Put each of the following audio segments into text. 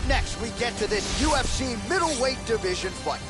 Up next, we get to this UFC middleweight division fight.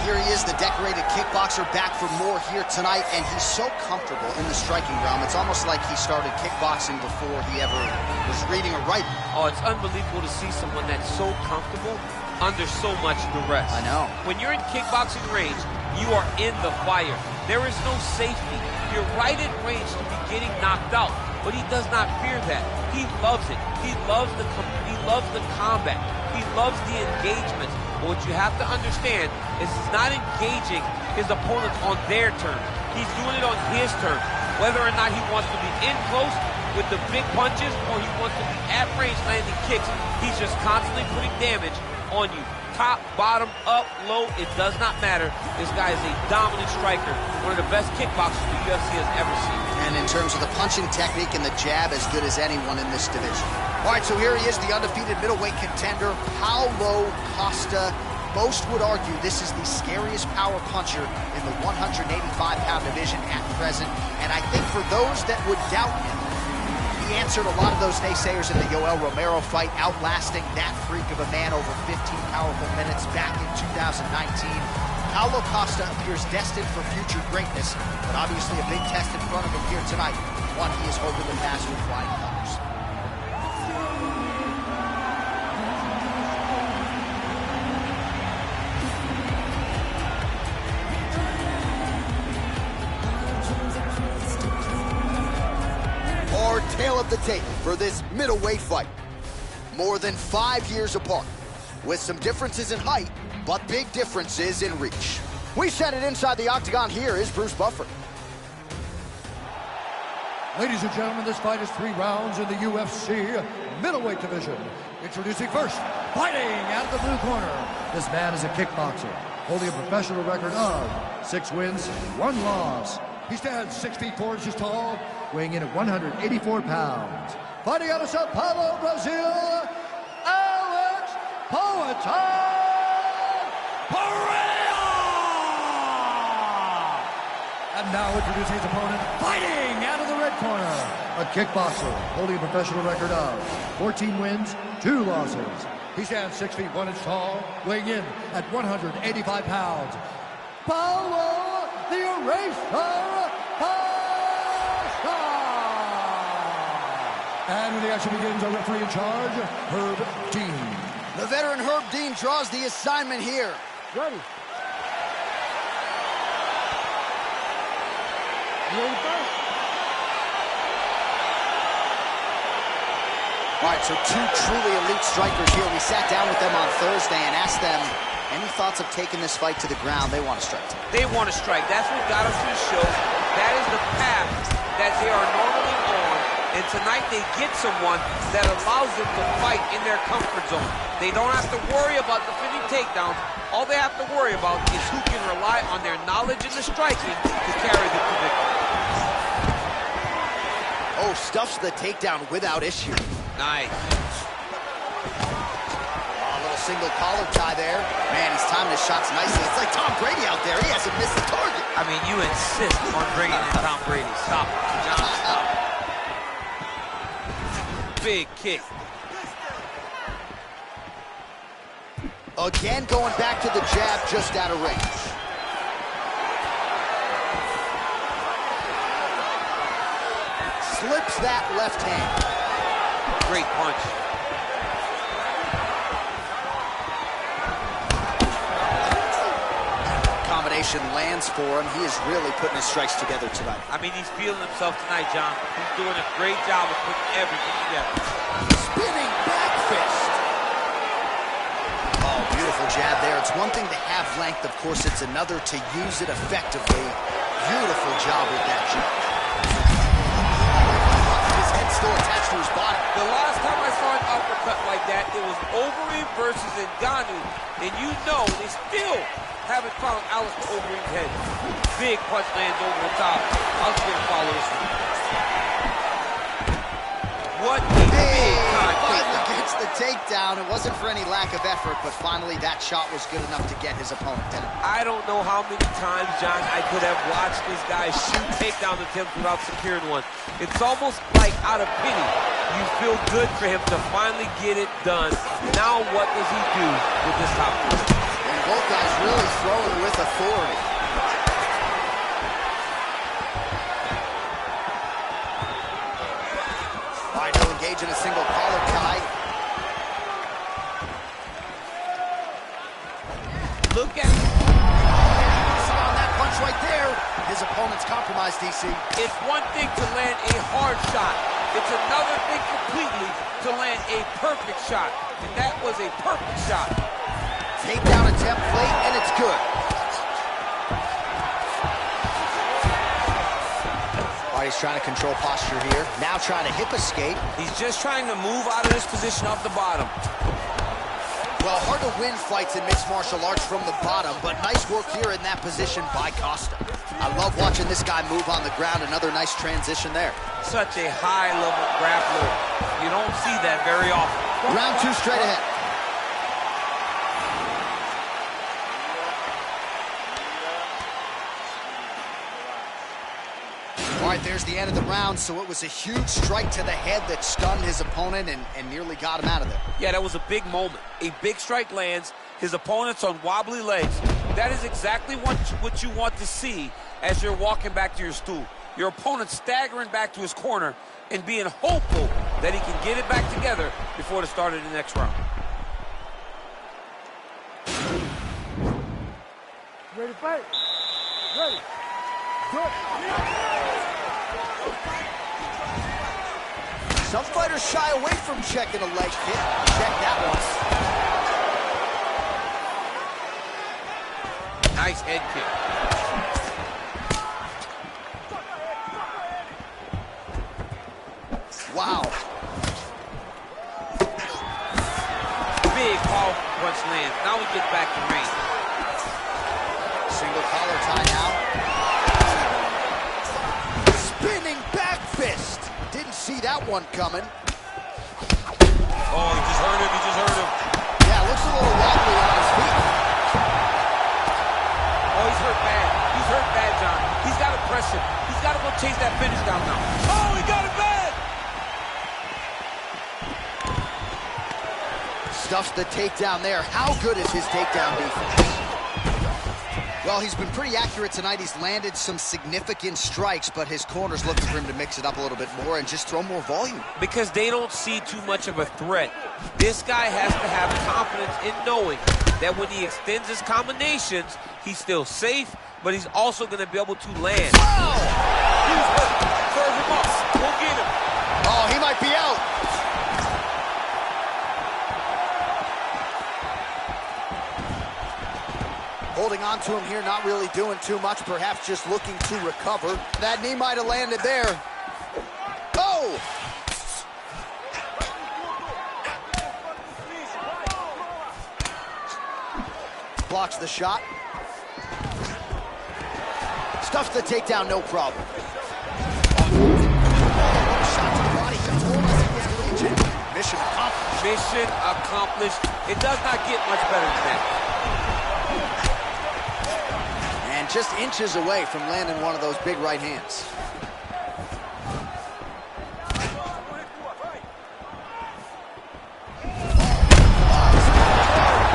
Here he is, the decorated kickboxer, back for more here tonight, and he's so comfortable in the striking realm. It's almost like he started kickboxing before he ever was reading or writing. Oh, it's unbelievable to see someone that's so comfortable under so much duress. I know. When you're in kickboxing range, you are in the fire. There is no safety. You're right in range to be getting knocked out, but he does not fear that. He loves it. He loves the combat. He loves the engagement. But what you have to understand is he's not engaging his opponents on their turn. He's doing it on his turn. Whether or not he wants to be in close with the big punches or he wants to be at range landing kicks, he's just constantly putting damage on you. Top, bottom, up, low, it does not matter. This guy is a dominant striker, one of the best kickboxers the UFC has ever seen. And in terms of the punching technique and the jab, as good as anyone in this division. All right, so here he is, the undefeated middleweight contender, Paulo Costa. Most would argue this is the scariest power puncher in the 185-pound division at present. And I think for those that would doubt him, he answered a lot of those naysayers in the Yoel Romero fight, outlasting that freak of a man over 15 powerful minutes back in 2019. Paulo Costa appears destined for future greatness, but obviously a big test in front of him here tonight, one he is hoping to pass with flying colors. Our tale of the tape for this middleweight fight. More than 5 years apart, with some differences in height, but big differences in reach. We set it inside the octagon. Here is Bruce Buffer. Ladies and gentlemen, this fight is 3 rounds in the UFC middleweight division. Introducing first, fighting out of the blue corner. This man is a kickboxer, holding a professional record of 6 wins, 1 loss. He stands 6 feet 4 inches tall, weighing in at 184 pounds. Fighting out of Sao Paulo, Brazil, Alex Poatan Pereira! And now introducing his opponent, fighting out of the red corner, a kickboxer holding a professional record of 14 wins, 2 losses. He stands 6 feet 1 inch tall, weighing in at 185 pounds. Paulo the Eraser Costa! And when the action begins, our referee in charge, Herb Dean. The veteran Herb Dean draws the assignment here. Ready. You ready first? All right, so 2 truly elite strikers here. We sat down with them on Thursday and asked them any thoughts of taking this fight to the ground. They want to strike. They want to strike. That's what got us to the show. That is the path that they are normally on. And tonight they get someone that allows them to fight in their comfort zone. They don't have to worry about defending takedowns. All they have to worry about is who can rely on their knowledge in the striking to carry them to victory. Oh, stuffs the takedown without issue. Nice. A little single collar tie there. Man, he's timing his shots nicely. It's like Tom Brady out there. He hasn't missed the target. I mean, you insist on bringing in Tom Brady. Stop it. John, stop it. Big kick. Again, going back to the jab just out of range. Slips that left hand. Great punch. Combination lands for him. He is really putting his strikes together tonight. I mean, he's feeling himself tonight, John. He's doing a great job of putting everything together. Spinning back fist. Oh, beautiful jab there. It's one thing to have length. Of course, it's another to use it effectively. Beautiful job with that jab. His head's still attached to his body. The last time I saw an uppercut like that, it was Overeem versus Ngannou. And you know they still haven't found Alistair Overeem's head. Big punch lands over the top. How's he going to follow this one? What a big time finally takedown. gets the takedown. It wasn't for any lack of effort, but finally that shot was good enough to get his opponent down. I don't know how many times, John, I could have watched this guy shoot takedown attempts without securing one. It's almost like out of pity. You feel good for him to finally get it done. Now what does he do with this top position? And both guys really throwing with authority. All right, he'll engage in a single collar tie. Look at See on that punch right there. His opponent's compromised, DC. It's one thing to land a hard shot. It's another thing completely to land a perfect shot. And that was a perfect shot. Takedown attempt late, and it's good. All right, he's trying to control posture here. Now trying to hip escape. He's just trying to move out of this position off the bottom. Well, hard to win fights in mixed martial arts from the bottom, but nice work here in that position by Costa. I love watching this guy move on the ground. Another nice transition there. Such a high-level grappler. You don't see that very often. Round two straight ahead. All right, there's the end of the round, so it was a huge strike to the head that stunned his opponent and nearly got him out of there. Yeah, that was a big moment. A big strike lands. His opponent's on wobbly legs. That is exactly what you want to see as you're walking back to your stool. Your opponent staggering back to his corner and being hopeful that he can get it back together before the start of the next round. Ready to fight? Ready. Good. Some fighters shy away from checking a leg kick. Check that one. Nice head kick. Wow. Big powerful punch lands. Now we get back to range. Single collar tie now. Spinning back fist. Didn't see that one coming. Oh, he just hurt him. He just hurt him. Yeah, looks a little wobbly on his feet. Oh, he's hurt bad. He's hurt bad, John. He's got to press him. He's got to go chase that finish down now. Oh, he got it bad! Stuffs the takedown there. How good is his takedown defense? Well, he's been pretty accurate tonight. He's landed some significant strikes, but his corner's looking for him to mix it up a little bit more and just throw more volume. Because they don't see too much of a threat. This guy has to have confidence in knowing that when he extends his combinations, he's still safe, but he's also going to be able to land. Oh! He's hurt. Serve him up. Go get him. Oh, he might be out. Holding on to him here, not really doing too much, perhaps just looking to recover. That knee might have landed there. Oh! Blocks the shot. Stuffs the takedown, no problem. Shot to the body, control as he gets legion. Mission accomplished. Mission accomplished. It does not get much better than that. And just inches away from landing one of those big right hands.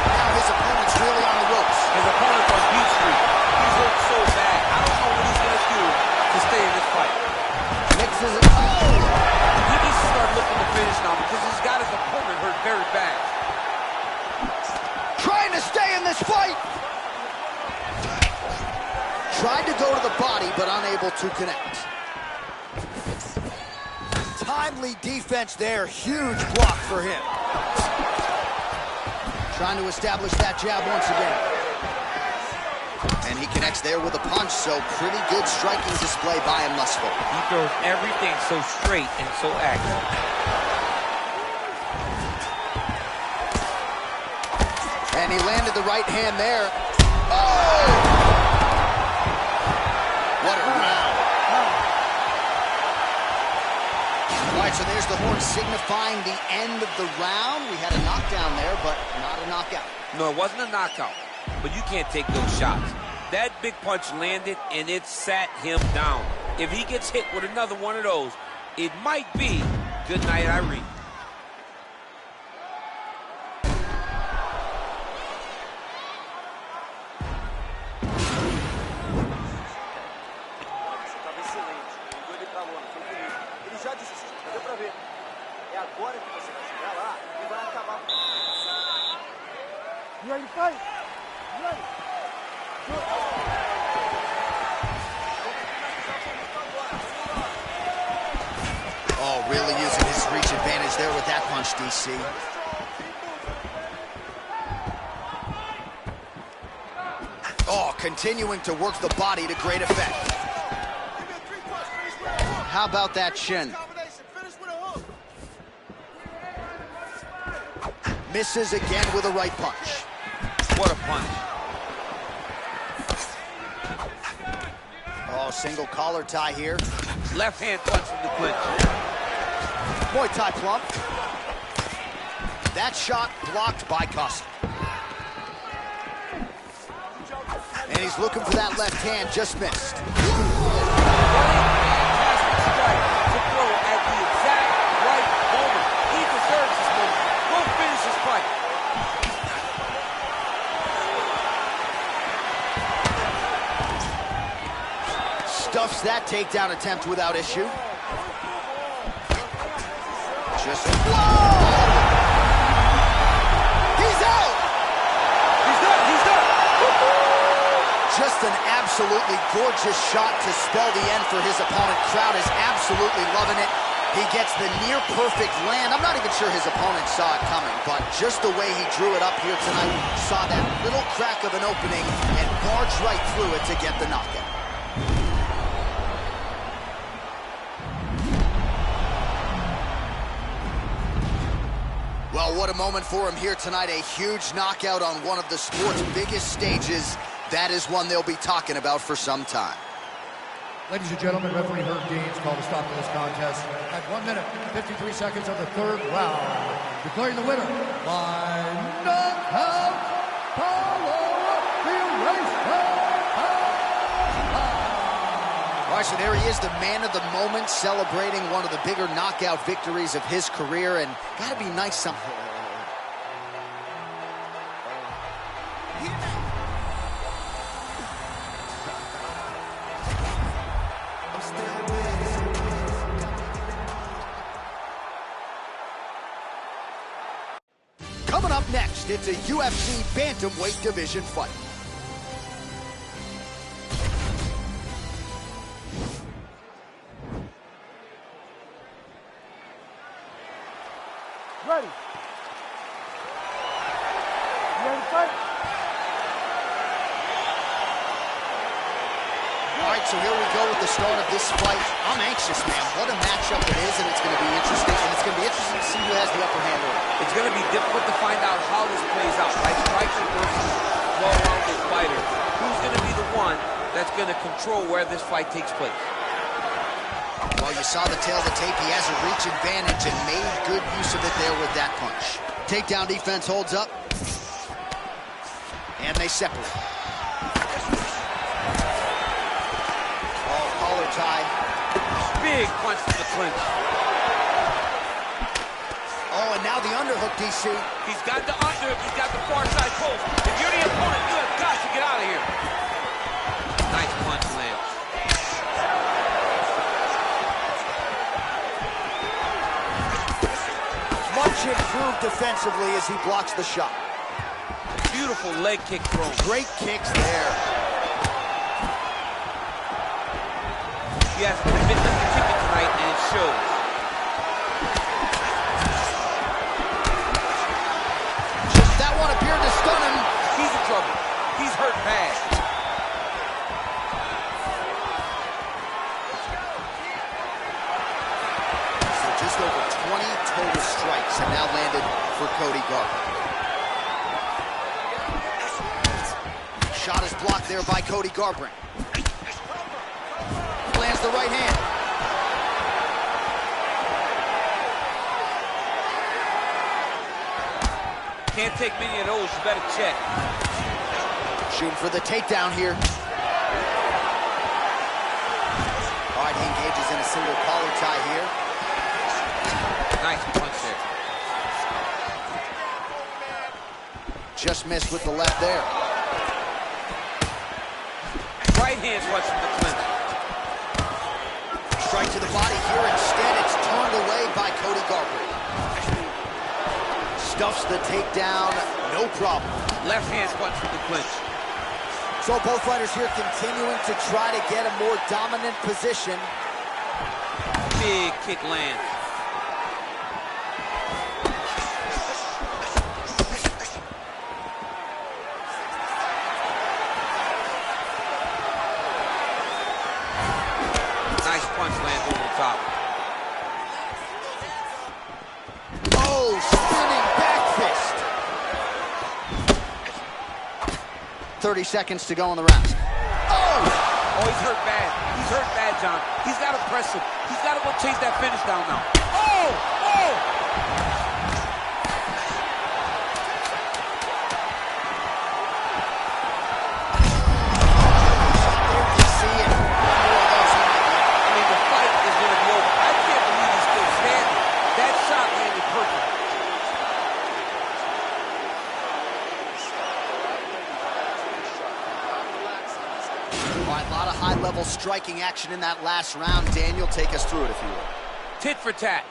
Now his opponent's really on the ropes. His opponent's on Beach Street. He's hurt so bad. I don't know what he's going to do to stay in this fight. Mixes it. Oh! He needs to start looking to finish now because he's got his opponent hurt very bad. Trying to stay in this fight. Tried to go to the body, but unable to connect. Timely defense there. Huge block for him. Trying to establish that jab once again. And he connects there with a punch, so pretty good striking display by him thus far. He throws everything so straight and so accurate. And he landed the right hand there. Oh! What a round. All right, right, so there's the horn signifying the end of the round. We had a knockdown there, but not a knockout. No, it wasn't a knockout, but you can't take those shots. That big punch landed, and it sat him down. If he gets hit with another one of those, it might be good night, Irene. You ready to fight? You ready? Oh, really using his reach advantage there with that punch, DC. Oh, continuing to work the body to great effect. How about that shin? Misses again with a right punch. What a punch. Oh, single collar tie here. Left hand punch from the clinch. Muay Thai plump. That shot blocked by Costa. And he's looking for that left hand, just missed. Fantastic strike to throw at the exact right moment. He deserves this moment. Go finish this fight. Stuffs that takedown attempt without issue. Just, whoa! He's out! He's done, he's done! Just an absolutely gorgeous shot to spell the end for his opponent. Crowd is absolutely loving it. He gets the near-perfect land. I'm not even sure his opponent saw it coming, but just the way he drew it up here tonight, saw that little crack of an opening and barged right through it to get the knockout. Well, what a moment for him here tonight. A huge knockout on one of the sport's biggest stages. That is one they'll be talking about for some time. Ladies and gentlemen, referee Herb Deans called a stop to this contest at 1 minute, 53 seconds of the third round, declaring the winner by knockout, Paulo the Eraser. All right, so there he is, the man of the moment, celebrating one of the bigger knockout victories of his career, and gotta be nice something. Coming up next, it's a UFC bantamweight division fight. Ready? You ready to fight? All right, so here we go with the start of this fight. I'm anxious, man. What a matchup it is, and it's going to be interesting. And it's going to be interesting to see who has the upper hand. It's going to be difficult to find out how this plays out, right? Striker versus well-rounded fighter. Who's going to be the one that's going to control where this fight takes place? Well, you saw the tail of the tape. He has a reach advantage and made good use of it there with that punch. Takedown defense holds up. And they separate. Oh, collar tie. Big punch to the clinch. Oh, and now the underhook, DC. He's got the underhook. He's got the far side post. If you're the opponent, you have got to get out of here. Nice punch lands. Much improved defensively as he blocks the shot. Beautiful leg kick thrown. Great kicks there. He has commitment to the ticket tonight, and it shows. That one appeared to stun him. He's in trouble. He's hurt bad. So just over 20 total strikes have now landed for Cody Garbrandt. Shot is blocked there by Cody Garbrandt. Lands the right hand. Can't take many of those. You better check. Shooting for the takedown here. All right, he engages in a single collar tie here. Nice punch there. Just missed with the left there. Right hand punch from the clinch. Strike to the body here. Instead, it's turned away by Cody Garbrandt. Stuffs the takedown, no problem. Left hand punch from the clinch. So both fighters here continuing to try to get a more dominant position. Big kick lands. Nice punch lands over the top. Oh, spinning back fist. 30 seconds to go in the round. Oh, he's hurt bad. He's hurt bad, John. He's got to press him. He's got to go chase that finish down now. Oh! See it. I mean, the fight is going to be over. I can't believe he's still standing. That shot landed perfect. All right, a lot of high-level striking action in that last round. Daniel, take us through it, if you will. Tit for tat.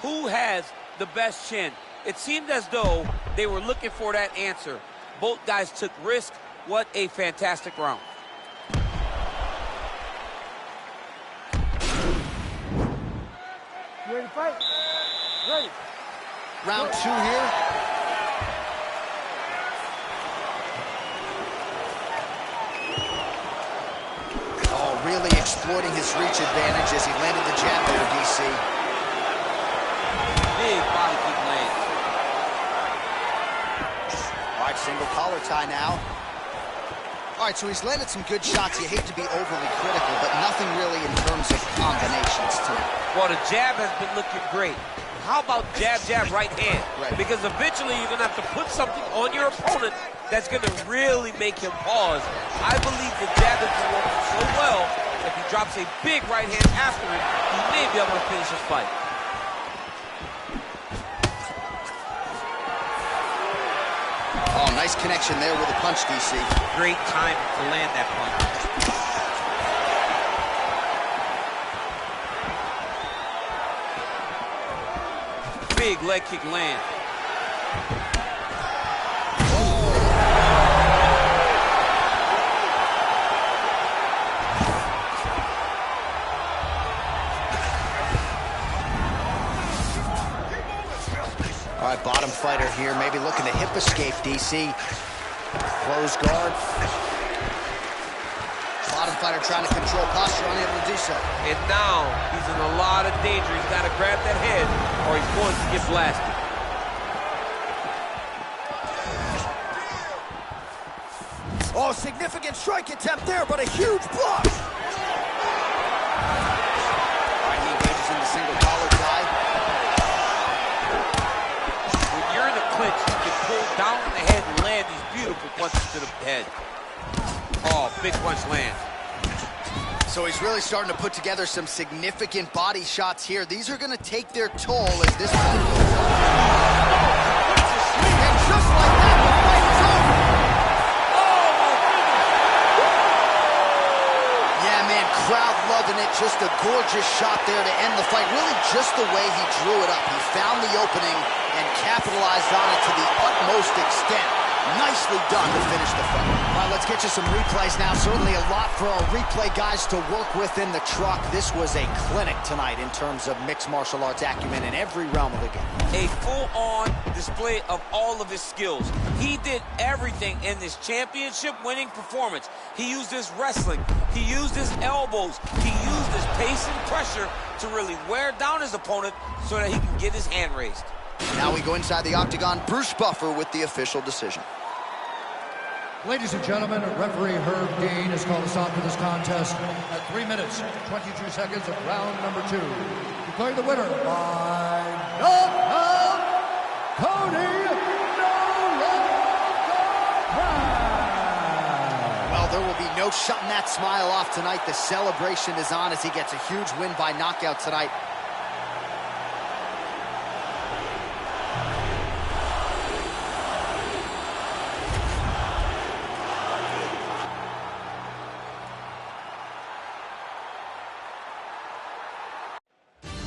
Who has the best chin? It seemed as though they were looking for that answer. Both guys took risk. What a fantastic round. You ready to fight? Ready. Round 2 here. Oh, really exploiting his reach advantage as he landed the jab there, DC. Big body kick lands. All right, single collar tie now. All right, so he's landed some good shots. You hate to be overly critical, but nothing really in terms of combinations tonight. Well, the jab has been looking great. How about jab, jab, right hand? Right. Because eventually you're going to have to put something on your opponent that's going to really make him pause. I believe the jab has been working so well, if he drops a big right hand after it, he may be able to finish his fight. Oh, nice connection there with a punch, DC. Great time to land that punch. Big leg kick land. All right, bottom fighter here, maybe looking to hip escape, DC. Close guard. Bottom fighter trying to control posture, unable to do so. And now he's in a lot of danger. He's got to grab that head or he's going to get blasted. Oh, significant strike attempt there, but a huge block. All right, he engages in the single collar tie. When you're in a clinch, you can pull down on the head and land these beautiful punches to the head. Oh, big punch lands. So he's really starting to put together some significant body shots here. These are going to take their toll as this one goes on. And just like that, the fight is over. Yeah, man, crowd loving it. Just a gorgeous shot there to end the fight. Really just the way he drew it up. He found the opening and capitalized on it to the utmost extent. Nicely done to finish the fight. All right, let's get you some replays now. Certainly a lot for our replay guys to work with in the truck. This was a clinic tonight in terms of mixed martial arts acumen in every realm of the game. A full-on display of all of his skills. He did everything in this championship-winning performance. He used his wrestling. He used his elbows. He used his pace and pressure to really wear down his opponent so that he can get his hand raised. Now we go inside the octagon. Bruce Buffer with the official decision. Ladies and gentlemen, referee Herb Dean has called a stop to this contest at 3 minutes, 22 seconds of round number 2. Declaring the winner by knockout, Cody No There will be no shutting that smile off tonight. The celebration is on as he gets a huge win by knockout tonight.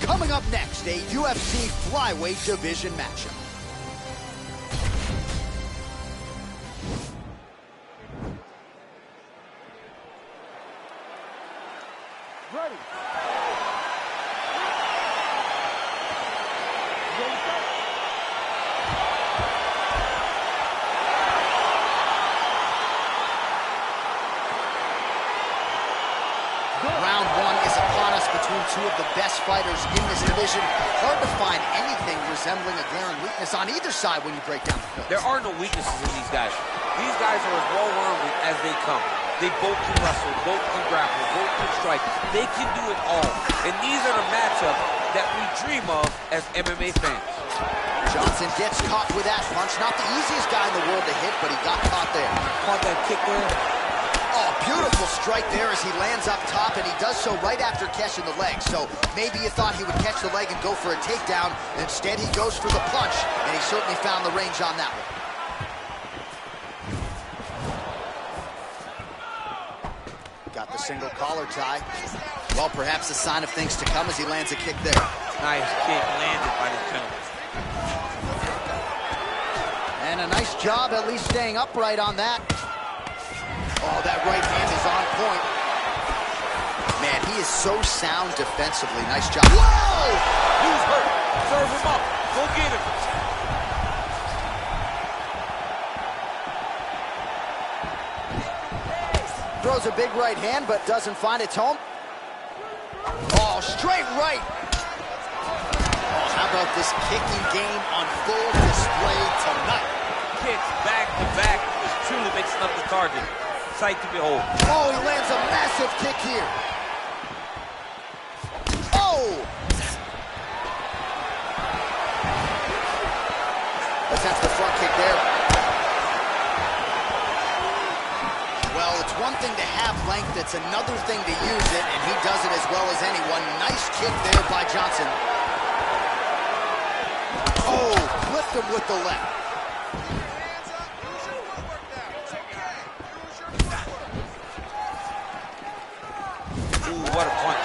Coming up next, a UFC flyweight division matchup. Ready. Round one is upon us between two of the best fighters in this division. Hard to find anything resembling a glaring weakness on either side when you break down the film. There are no weaknesses in these guys. These guys are as well-rounded as they come. They both can wrestle, both can grapple, both can strike. They can do it all. And these are the matchups that we dream of as MMA fans. Johnson gets caught with that punch. Not the easiest guy in the world to hit, but he got caught there. Caught that kick there. Oh, beautiful strike there as he lands up top, and he does so right after catching the leg. So maybe you thought he would catch the leg and go for a takedown. Instead, he goes for the punch, and he certainly found the range on that one. Got the single collar tie. Well, perhaps a sign of things to come as he lands a kick there. Nice kick landed by the gentleman. And a nice job at least staying upright on that. Oh, that right hand is on point. Man, he is so sound defensively. Nice job. Whoa! He's hurt. Serve him up. Go get him. Throws a big right hand, but doesn't find its home. Oh, straight right. Oh, how about this kicking game on full display tonight? Kicks back to back is truly mixing up the target. Sight to behold. Oh, he lands a massive kick here. Oh! Attempts the front kick there. Well, it's one thing to have length, it's another thing to use it, and he does it as well as anyone. Nice kick there by Johnson. Oh, flipped him with the left. Ooh, what a punch.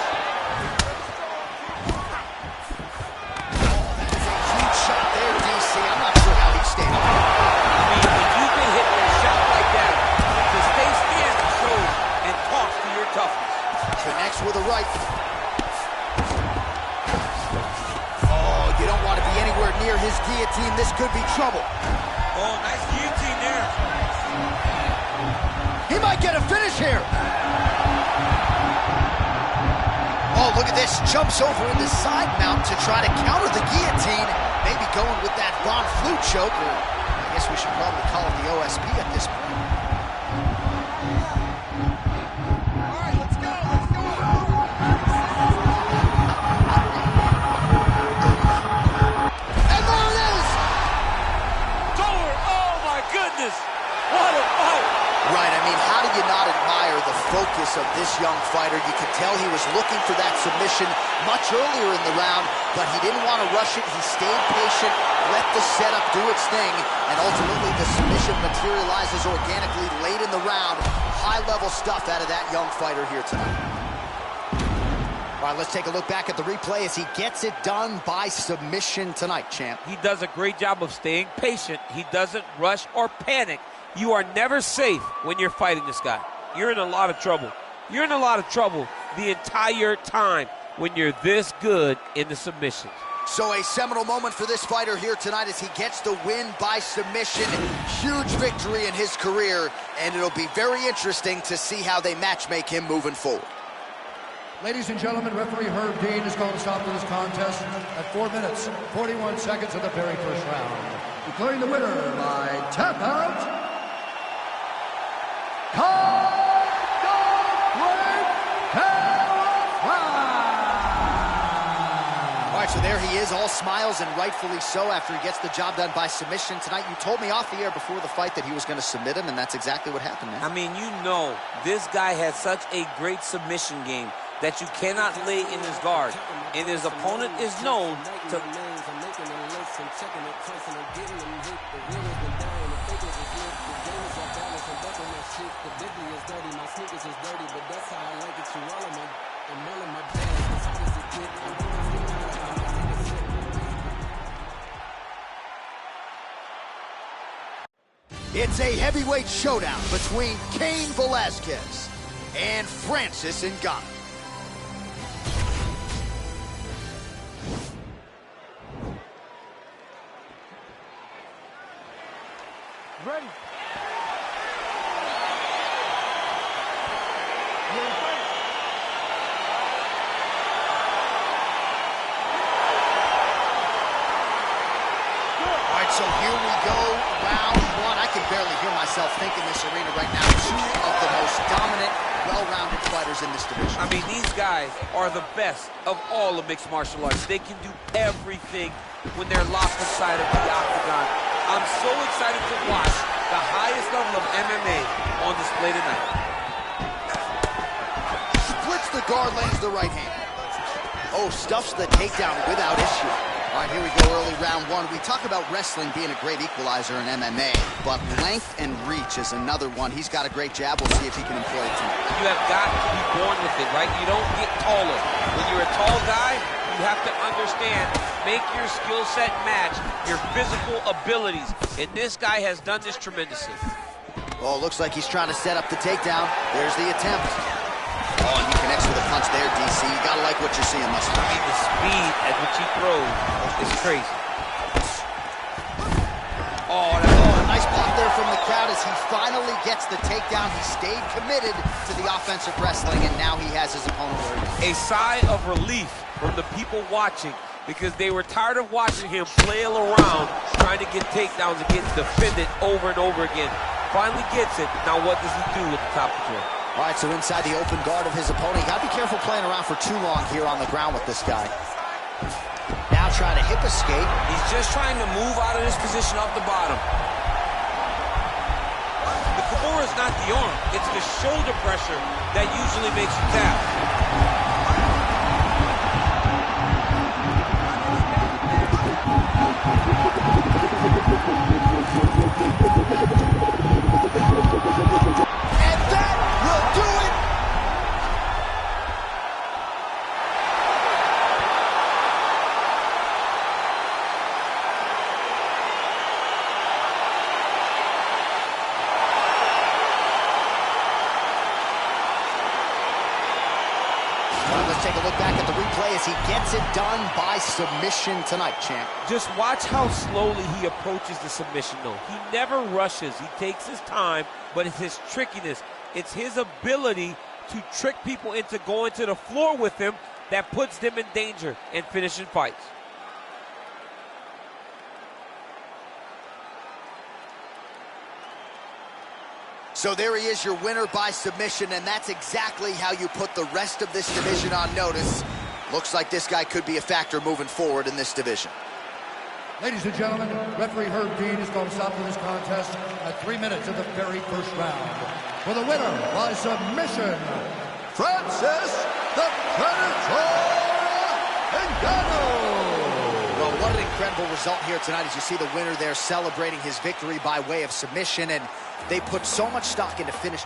That is a huge shot there, DC. I'm not sure how he stayed up. I mean, if you can hit a shot like that, to stay standing shows and talks to your toughness. Connects with a right. Oh, you don't want to be anywhere near his guillotine. This could be trouble. Oh, nice guillotine there. He might get a finish here. Oh, look at this. Jumps over in the side mount to try to counter the guillotine. Maybe going with that Von Flue choke, or I guess we should probably call it the OSP at this point. All right, let's go, let's go. And there it is! Door! Oh, my goodness! What a fight! Right, I mean, how do you not admire the focus of this young fighter? You could tell he was looking for that submission much earlier in the round, but he didn't want to rush it. He stayed patient, let the setup do its thing, and ultimately the submission materializes organically late in the round. High-level stuff out of that young fighter here tonight. All right, let's take a look back at the replay as he gets it done by submission tonight, champ. He does a great job of staying patient. He doesn't rush or panic. You are never safe when you're fighting this guy. You're in a lot of trouble. You're in a lot of trouble the entire time when you're this good in the submissions. So a seminal moment for this fighter here tonight as he gets the win by submission. Huge victory in his career, and it'll be very interesting to see how they match-make him moving forward. Ladies and gentlemen, referee Herb Dean has called a stop to this contest at 4 minutes, 41 seconds of the very first round. Declaring the winner by tap out, All right, so so there he is, all smiles, and rightfully so after he gets the job done by submission tonight. You told me off the air before the fight that he was going to submit him, and that's exactly what happened, man. I mean, you know, this guy has such a great submission game that you cannot lay in his guard. And his opponent is known to... It's a heavyweight showdown between Cain Velasquez and Francis Ngannou. Ready. All right, so here we go, round one. I can barely hear myself think in this arena right now. Two of the most dominant, well-rounded fighters in this division. I mean, these guys are the best of all of mixed martial arts. They can do everything when they're locked inside of the octagon. I'm so excited to watch the highest level of MMA on display tonight. Splits the guard, lands the right hand. Oh, stuffs the takedown without issue. All right, here we go, early round one. We talk about wrestling being a great equalizer in MMA, but length and reach is another one. He's got a great jab. We'll see if he can employ it tonight. You have got to be born with it, right? You don't get taller. When you're a tall guy, you have to understand, make your skill set match your physical abilities. And this guy has done this tremendously. Oh, looks like he's trying to set up the takedown. There's the attempt. Oh, and he connects with a punch there, DC. You gotta like what you're seeing, Mustard. I mean, the speed at which he throws is crazy. Oh, a nice pop there from the crowd as he finally gets the takedown. He stayed committed to the offensive wrestling, and now he has his opponent where he is. A sigh of relief from the people watching, because they were tired of watching him flail around trying to get takedowns and get defended over and over again. Finally gets it. Now what does he do with the top control? All right, so inside the open guard of his opponent. You gotta be careful playing around for too long here on the ground with this guy. Now trying to hip escape. He's just trying to move out of this position off the bottom. The Kimura is not the arm. It's the shoulder pressure that usually makes you tap. Let's take a look back at the replay as he gets it done by submission tonight, champ. Just watch how slowly he approaches the submission, though. He never rushes. He takes his time, but it's his trickiness. It's his ability to trick people into going to the floor with him that puts them in danger and finishing fights. So there he is, your winner by submission, and that's exactly how you put the rest of this division on notice. Looks like this guy could be a factor moving forward in this division. Ladies and gentlemen, referee Herb Dean has called a stop to this contest at 3 minutes of the very first round. For the winner by submission, Francis the Predator Ngannou. Well, what an incredible result here tonight as you see the winner there celebrating his victory by way of submission, and they put so much stock into finish.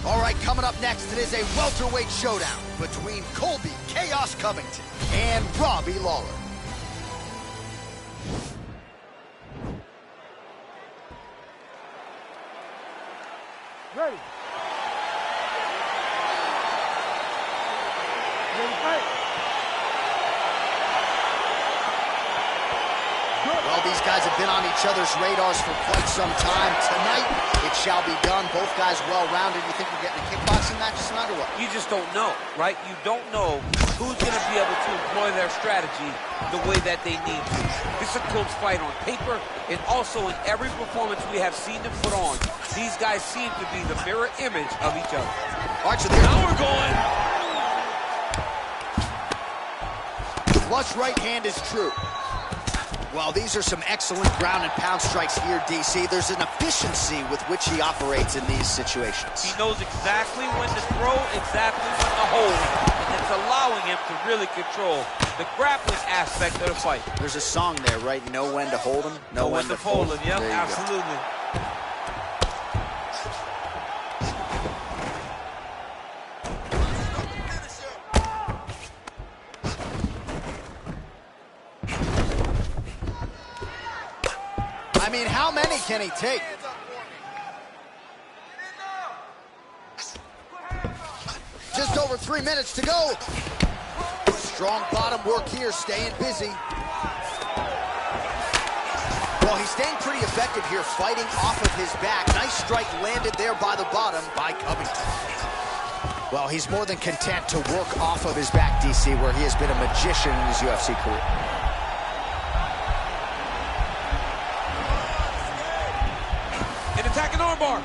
All right, coming up next, it is a welterweight showdown between Colby Chaos Covington and Robbie Lawler. Ready. Ready, fight. Well, these guys have been on each other's radars for quite some time. Tonight, it shall be done. Both guys well-rounded. You think we're getting a kickboxing match tonight or what? You just don't know, right? You don't know who's going to be able to employ their strategy the way that they need to. This is a close fight on paper, and also in every performance we have seen them put on, these guys seem to be the mirror image of each other. All right, so now we're going. Flush right hand is true. Well, these are some excellent ground and pound strikes here, DC. There's an efficiency with which he operates in these situations. He knows exactly when to throw, exactly when to hold, and it's allowing him to really control the grappling aspect of the fight. There's a song there, right? Know when to hold him, know when to fold him. Yep, absolutely. I mean, how many can he take? Just over 3 minutes to go. Strong bottom work here, staying busy. Well, he's staying pretty effective here, fighting off of his back. Nice strike landed there by the bottom by Covington. Well, he's more than content to work off of his back, DC, where he has been a magician in his UFC career. Attacking armbar.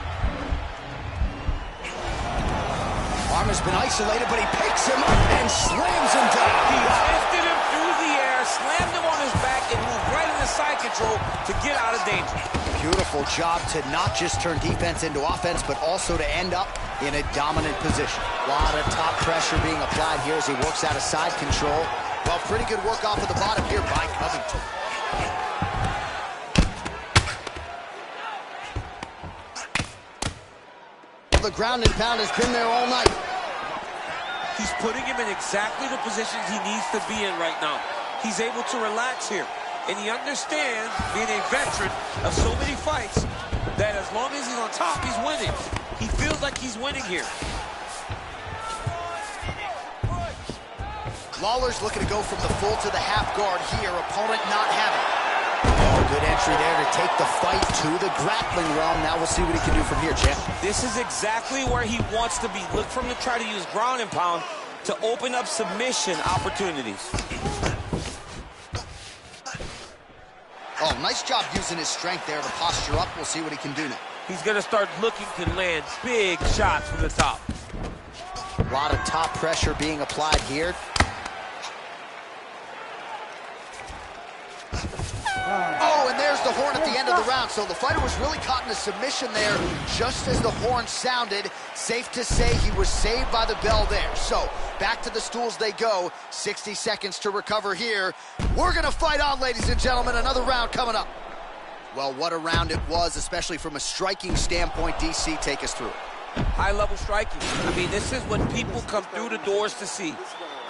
Arm has been isolated, but he picks him up and slams him down. He lifted him through the air, slammed him on his back, and moved right into side control to get out of danger. Beautiful job to not just turn defense into offense, but also to end up in a dominant position. A lot of top pressure being applied here as he works out of side control. Well, pretty good work off of the bottom here by Covington. The ground and pound has been there all night. He's putting him in exactly the positions he needs to be in right now. He's able to relax here. And he understands, being a veteran of so many fights, that as long as he's on top, he's winning. He feels like he's winning here. Lawler's looking to go from the full to the half guard here. Opponent not having it. Oh, good entry there to take the fight to the grappling realm. Now we'll see what he can do from here, champ. This is exactly where he wants to be. Look for him to try to use ground and pound to open up submission opportunities. Oh, nice job using his strength there to posture up. We'll see what he can do now. He's going to start looking to land big shots from the top. A lot of top pressure being applied here. Oh, and there's the horn at the end of the round. So the fighter was really caught in a submission there just as the horn sounded. Safe to say he was saved by the bell there. So back to the stools they go. 60 seconds to recover here. We're going to fight on, ladies and gentlemen. Another round coming up. Well, what a round it was, especially from a striking standpoint. DC, take us through it. High-level striking. I mean, this is what people come through the doors to see.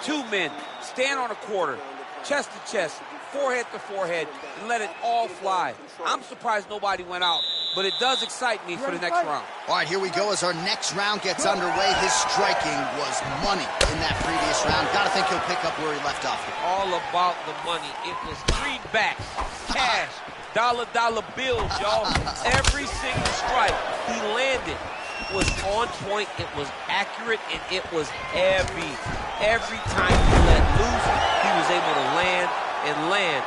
Two men stand on a quarter, chest to chest, forehead to forehead, and let it all fly. I'm surprised nobody went out, but it does excite me for the next round. All right, here we go as our next round gets underway. His striking was money in that previous round. Gotta think he'll pick up where he left off here. All about the money. It was greenbacks, cash, dollar bills, y'all. Every single strike he landed was on point, it was accurate, and it was heavy. Every time he let loose, he was able to land and land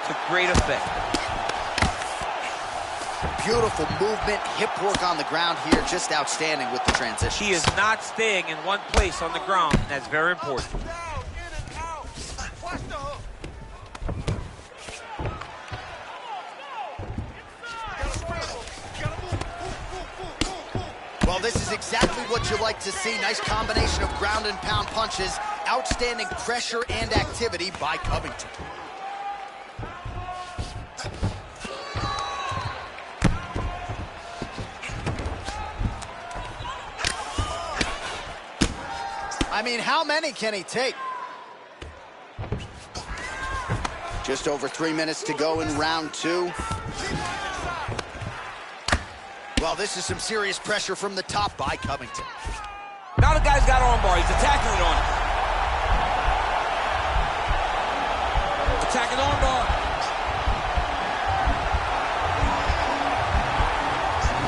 to great effect. Beautiful movement, hip work on the ground here, just outstanding with the transition. He is not staying in one place on the ground, and that's very important. Well, this is exactly what you like to see. Nice combination of ground and pound punches. Outstanding pressure and activity by Covington. I mean, how many can he take? Just over 3 minutes to go in round two. Well, this is some serious pressure from the top by Covington. Now the guy's got armbar. He's attacking it on him. Attacking armbar.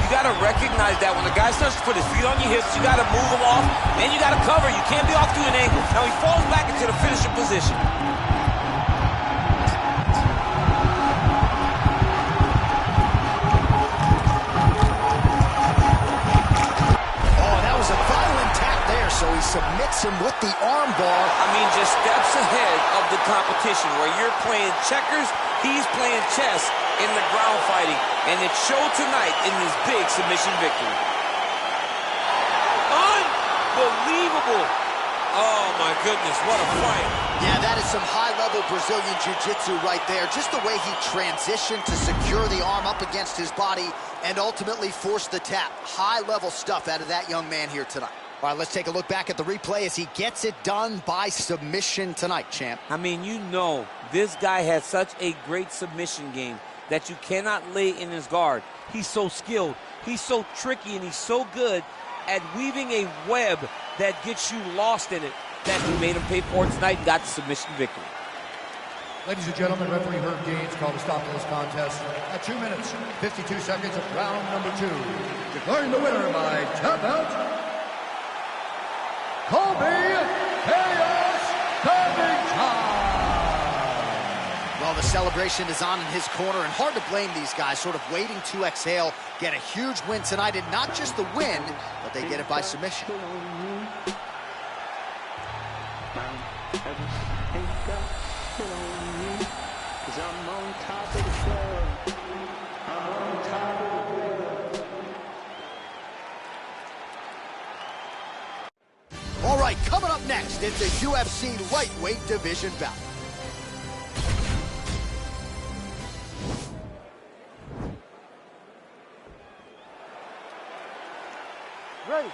You got to recognize that when a guy starts to put his feet on your hips, you got to move him off, and you got to cover. You can't be off to an angle. Now he falls back into the finishing position. So he submits him with the arm bar. I mean, just steps ahead of the competition. Where you're playing checkers, he's playing chess in the ground fighting. And it showed tonight in this big submission victory. Unbelievable. Oh, my goodness, what a fight. Yeah, that is some high-level Brazilian jiu-jitsu right there. Just the way he transitioned to secure the arm up against his body and ultimately force the tap. High-level stuff out of that young man here tonight. All right, let's take a look back at the replay as he gets it done by submission tonight, champ. I mean, you know, this guy has such a great submission game that you cannot lay in his guard. He's so skilled, he's so tricky, and he's so good at weaving a web that gets you lost in it that he made him pay for it tonight and got the submission victory. Ladies and gentlemen, referee Herb Gaines called a stop to this contest at 2 minutes, 52 seconds of round number 2. Declaring the winner by tap out, Well, the celebration is on in his corner, and hard to blame these guys, sort of waiting to exhale, get a huge win tonight, and not just the win, but they get it by submission. All right, coming up next, it's a UFC lightweight division bout. Ready.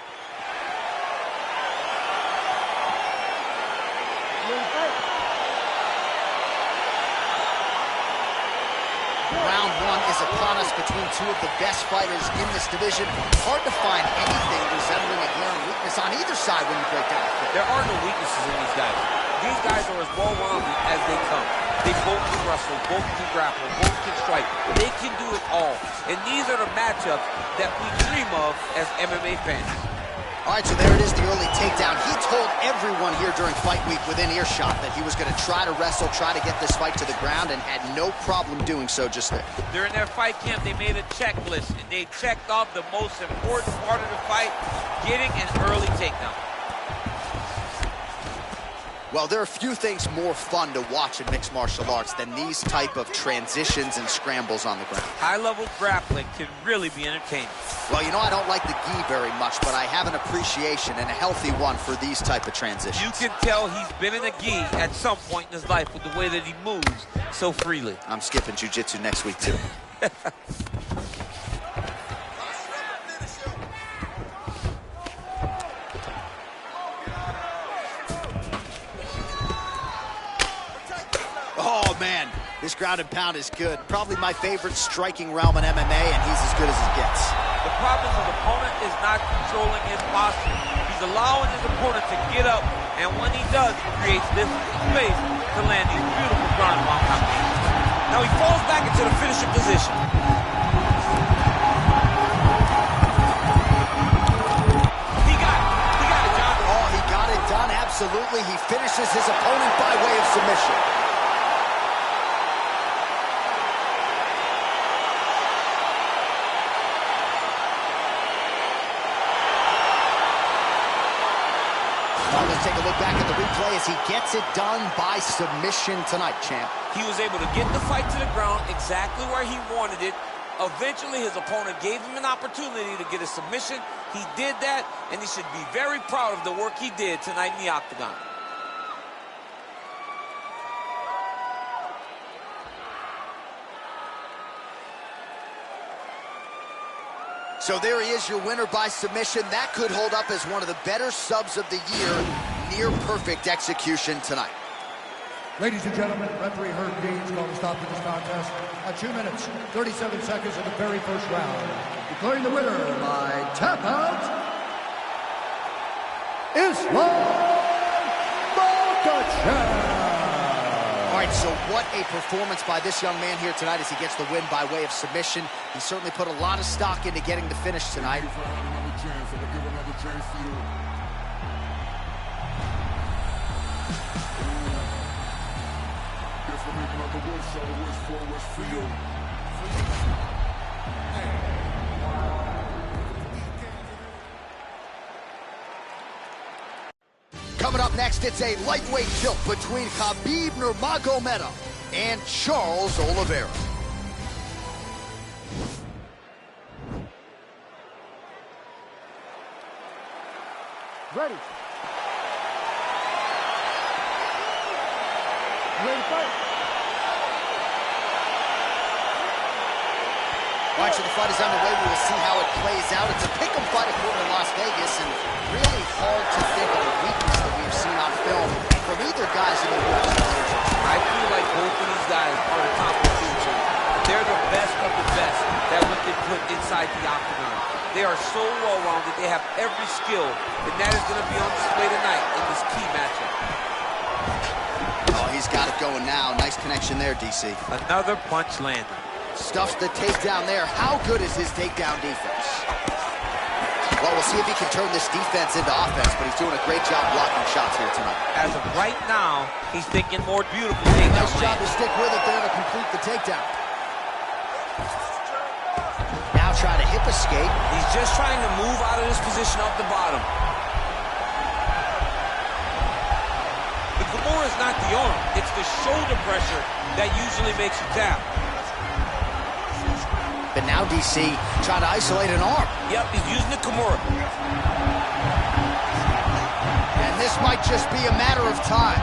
Round 1 is upon us between two of the best fighters in this division. Hard to find anything resembling a glaring weakness on either side when you break down the field. There are no weaknesses in these guys. These guys are as well-rounded as they come. They both can wrestle, both can grapple, both can strike. They can do it all. And these are the matchups that we dream of as MMA fans. All right, so there it is, the early takedown. He told everyone here during fight week within earshot that he was going to try to wrestle, try to get this fight to the ground, and had no problem doing so just there. During their fight camp, they made a checklist, and they checked off the most important part of the fight, getting an early takedown. Well, there are few things more fun to watch in mixed martial arts than these type of transitions and scrambles on the ground. High-level grappling can really be entertaining. Well, you know, I don't like the gi very much, but I have an appreciation and a healthy one for these type of transitions. You can tell he's been in a gi at some point in his life with the way that he moves so freely. I'm skipping jiu-jitsu next week, too. Oh, man, this ground and pound is good. Probably my favorite striking realm in MMA, and he's as good as it gets. The problem is his opponent is not controlling his posture. He's allowing his opponent to get up, and when he does, he creates this space to land these beautiful ground and pound combinations. Now he falls back into the finishing position. He got it, John. Oh, he got it done, absolutely. He finishes his opponent by way of submission. Let's take a look back at the replay as he gets it done by submission tonight, champ. He was able to get the fight to the ground exactly where he wanted it. Eventually, his opponent gave him an opportunity to get a submission. He did that, and he should be very proud of the work he did tonight in the octagon. So there he is, your winner by submission. That could hold up as one of the better subs of the year. Near perfect execution tonight. Ladies and gentlemen, referee Herb Gaines called a stop to this contest at 2 minutes, 37 seconds of the very first round. Declaring the winner by tap out, Islam Makhachev. All right, right, so what a performance by this young man here tonight as he gets the win by way of submission. He certainly put a lot of stock into getting the finish tonight. Coming up next, it's a lightweight tilt between Khabib Nurmagomedov and Charles Oliveira. Ready. Ready to fight? All right, so the fight is underway. We will see how it plays out. It's a pick'em fight according to Las Vegas, and really hard to think of a weakness that we've seen on film from either guys in the UFC. I feel like both of these guys are the competition. They're the best of the best that we can put inside the octagon. They are so well-rounded. They have every skill, and that is going to be on display tonight in this key matchup. Oh, he's got it going now. Nice connection there, DC. Another punch landed. Stuffs the takedown there. How good is his takedown defense? Well, we'll see if he can turn this defense into offense, but he's doing a great job blocking shots here tonight. As of right now, he's thinking more beautiful takedown. Nice job to stick with it there to complete the takedown. Now trying to hip escape. He's just trying to move out of this position off the bottom. The Kimura is not the arm. It's the shoulder pressure that usually makes you tap. But now DC trying to isolate an arm. Yep, he's using the Kimura. And this might just be a matter of time.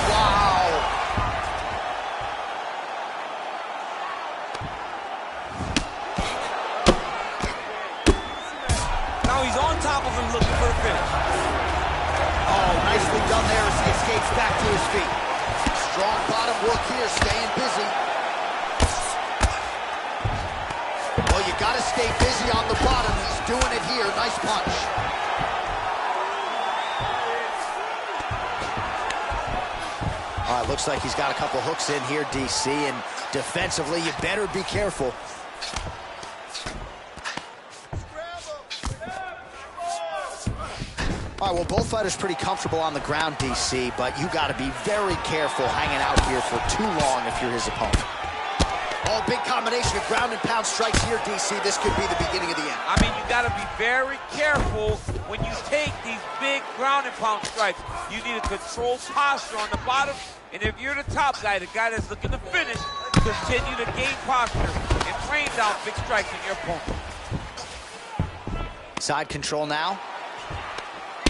Wow. Now he's on top of him looking for the finish. Oh, nicely done there as he escapes back to his feet. Strong bottom work here, staying busy. Well, you got to stay busy on the bottom. He's doing it here. Nice punch. All right, looks like he's got a couple hooks in here, DC, and defensively, you better be careful. All right, well, both fighters pretty comfortable on the ground, DC, but you got to be very careful hanging out here for too long if you're his opponent. Oh, big combination of ground and pound strikes here, DC. This could be the beginning of the end. I mean, you got to be very careful when you take these big ground and pound strikes. You need a controlled posture on the bottom, and if you're the top guy, the guy that's looking to finish, continue to gain posture and rain down big strikes on your opponent. Side control now.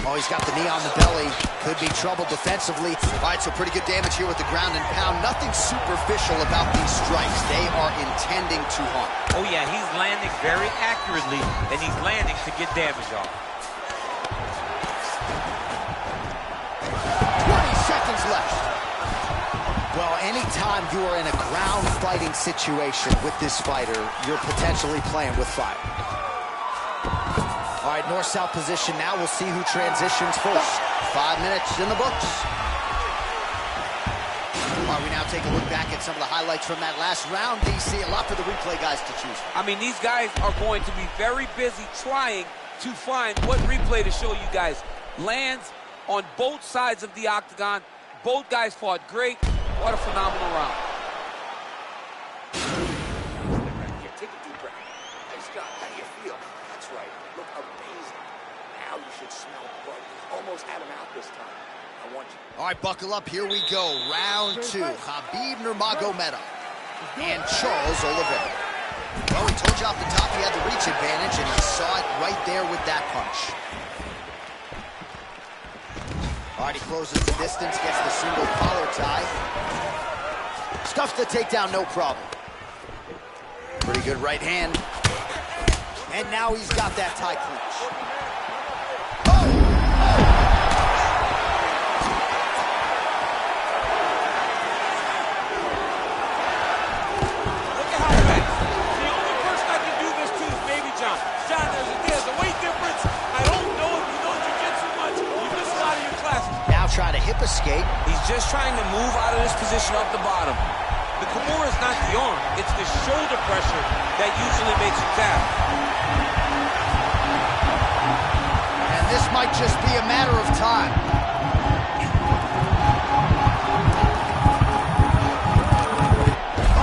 Oh, he's got the knee on the belly. Could be trouble defensively. All right, so pretty good damage here with the ground and pound. Nothing superficial about these strikes. They are intending to harm. Oh, yeah, he's landing very accurately, and he's landing to get damage off. 20 seconds left. Well, anytime you are in a ground fighting situation with this fighter, you're potentially playing with fire. All right, north-south position now. We'll see who transitions first. 5 minutes in the books. All right, we now take a look back at some of the highlights from that last round, DC. A lot for the replay guys to choose from. I mean, these guys are going to be very busy trying to find what replay to show you guys. Lands on both sides of the octagon. Both guys fought great. What a phenomenal round. Take a deep breath. Nice job. How do you feel? That's right. Look amazing. Now you should smell blood. Almost had him out this time. I want you. All right, buckle up. Here we go. Round 2. Khabib Nurmagomedov and Charles Oliveira. Well, we told you off the top he had the reach advantage, and he saw it right there with that punch. All right, he closes the distance, gets the single collar tie. Stuffs the takedown, no problem. Pretty good right hand. And now he's got that tie clinch. Look at how fast. The only person I can do this to is try to hip escape. He's just trying to move out of this position off the bottom. The Kimura is not the arm, it's the shoulder pressure that usually makes you tap. And this might just be a matter of time.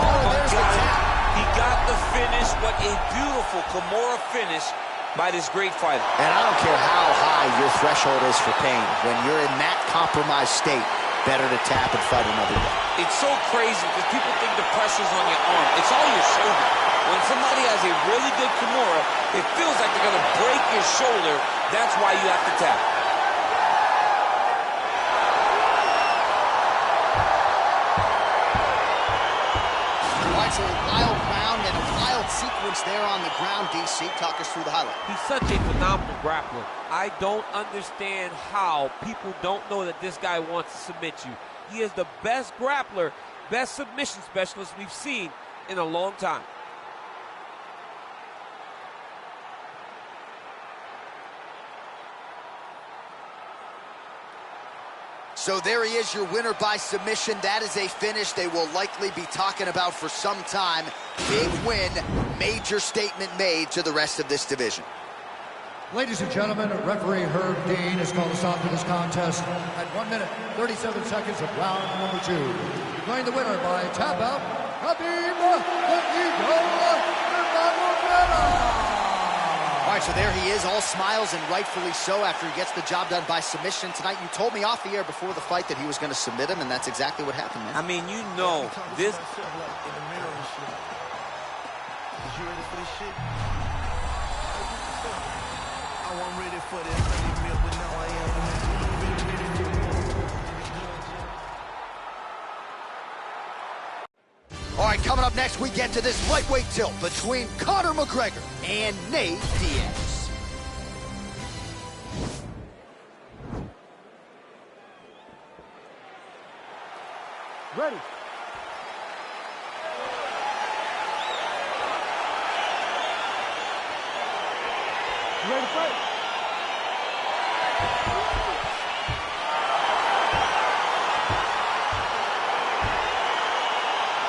Oh, there's the tap. He got the finish, but a beautiful Kimura finish by this great fighter. And I don't care how high your threshold is for pain. When you're in that compromised state, better to tap and fight another day. It's so crazy because people think the pressure's on your arm. It's all your shoulder. When somebody has a really good Kimura, it feels like they're going to break your shoulder. That's why you have to tap. All right, so a wild round and a wild sequence there on the ground. DC, talk us through the highlight. He's such a phenomenal grappler. I don't understand how people don't know that this guy wants to submit you. He is the best grappler, best submission specialist we've seen in a long time. So there he is, your winner by submission. That is a finish they will likely be talking about for some time. Big win, major statement made to the rest of this division. Ladies and gentlemen, referee Herb Dean has called us off to this contest at 1 minute, 37 seconds of round number 2. Declaring the winner by tap out, Khabib the Eagle Nurmagomedov. All right, so there he is, all smiles, and rightfully so, after he gets the job done by submission tonight. You told me off the air before the fight that he was going to submit him, and that's exactly what happened, man. I mean, you know, this... You ready for this shit? I wasn't ready for this, but now I am. All right, coming up next, we get to this lightweight tilt between Conor McGregor and Nate Diaz. Ready. You ready to fight?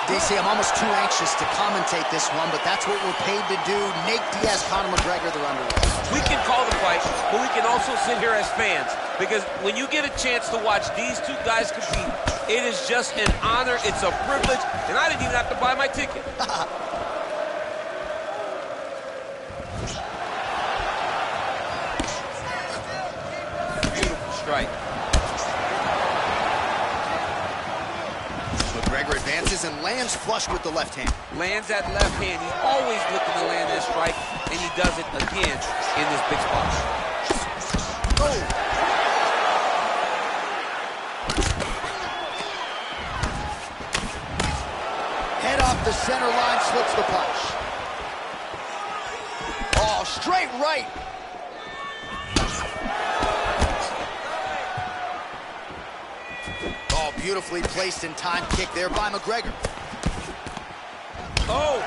DC, I'm almost too anxious to commentate this one, but that's what we're paid to do. Nate Diaz, Conor McGregor, they're underway. We can call the fight, but we can also sit here as fans, because when you get a chance to watch these two guys compete, it is just an honor, it's a privilege, and I didn't even have to buy my ticket. Beautiful strike. McGregor advances and lands flush with the left hand. Lands that left hand. He's always looking to land that strike, and he does it again in this big spot. Oh! Head off the center line, slips the punch. Oh, straight right. Oh, beautifully placed in time kick there by McGregor. Oh!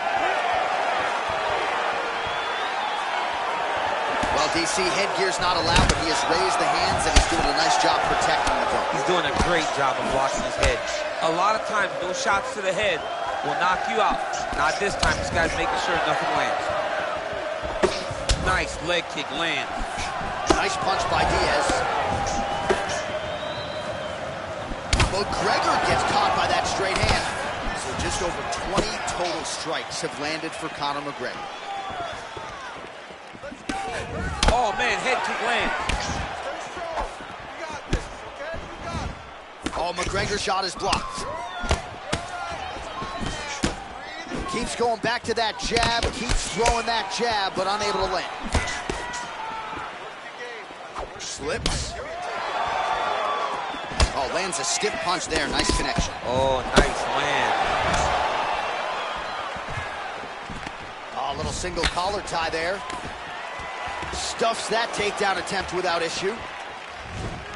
Well, DC, headgear's not allowed, but he has raised the hands and he's doing a nice job protecting the dome. He's doing a great job of blocking his head. A lot of times, those shots to the head will knock you out. Not this time. This guy's making sure nothing lands. Nice leg kick lands. Nice punch by Diaz. McGregor gets caught by that straight hand. So just over 20 total strikes have landed for Conor McGregor. Oh, man, head kick lands. Oh, McGregor's shot is blocked. Keeps going back to that jab, keeps throwing that jab, but unable to land. Slips. Oh, lands a stiff punch there. Nice connection. Oh, nice land. Oh, a little single collar tie there. Stuffs that takedown attempt without issue.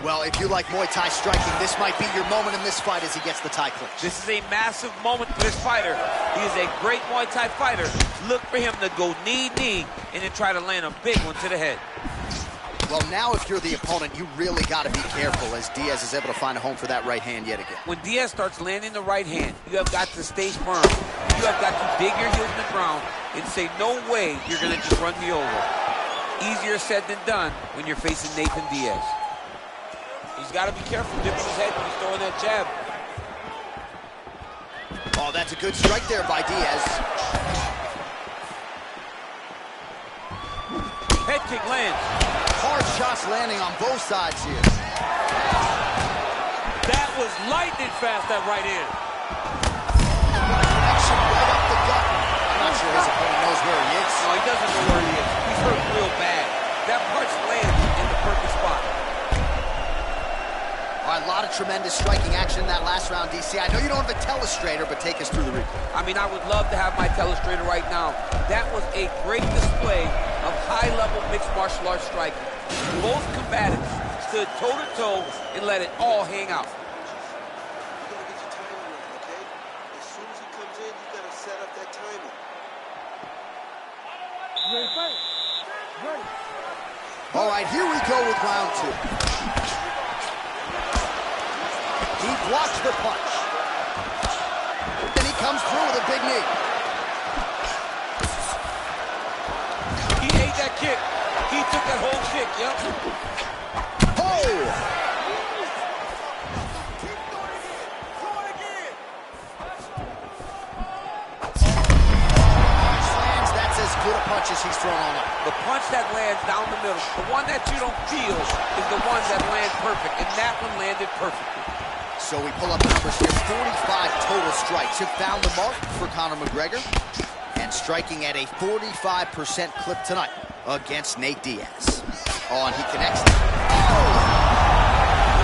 Well, if you like Muay Thai striking, this might be your moment in this fight as he gets the tie clinch. This is a massive moment for this fighter. He is a great Muay Thai fighter. Look for him to go knee, and then try to land a big one to the head. Well, now if you're the opponent, you really got to be careful as Diaz is able to find a home for that right hand yet again. When Diaz starts landing the right hand, you have got to stay firm. You have got to dig your heels in the ground and say, no way you're going to just run me over. Easier said than done when you're facing Nathan Diaz. He's got to be careful dipping his head when he's throwing that jab. Oh, that's a good strike there by Diaz. Head kick lands. Hard shots landing on both sides here. That was lightning fast, that right hand. Connection right up the gut. I'm not sure his opponent knows where he is. No, he doesn't know where he is. He's hurt real bad. That punch lands in the perfect spot. All right, a lot of tremendous striking action in that last round, DC. I know you don't have a telestrator, but take us through the replay. I mean, I would love to have my telestrator right now. That was a great display of high-level mixed martial arts striking. Both combatants stood toe-to-toe and let it all hang out. You gotta get your timing right, okay? As soon as he comes in, you gotta set up that timing. You ready to fight? Ready. All right, here we go with round two. He blocks the punch. Then he comes through with a big knee. He ate that kick. He took that whole kick, yep. Oh! Slams, that's as good a punch as he's thrown all night. The punch that lands down the middle, the one that you don't feel is the one that lands perfect, and that one landed perfectly. So we pull up the numbers here. 45 total strikes have found the mark for Conor McGregor, and striking at a 45% clip tonight against Nate Diaz. Oh, and he connects. Oh!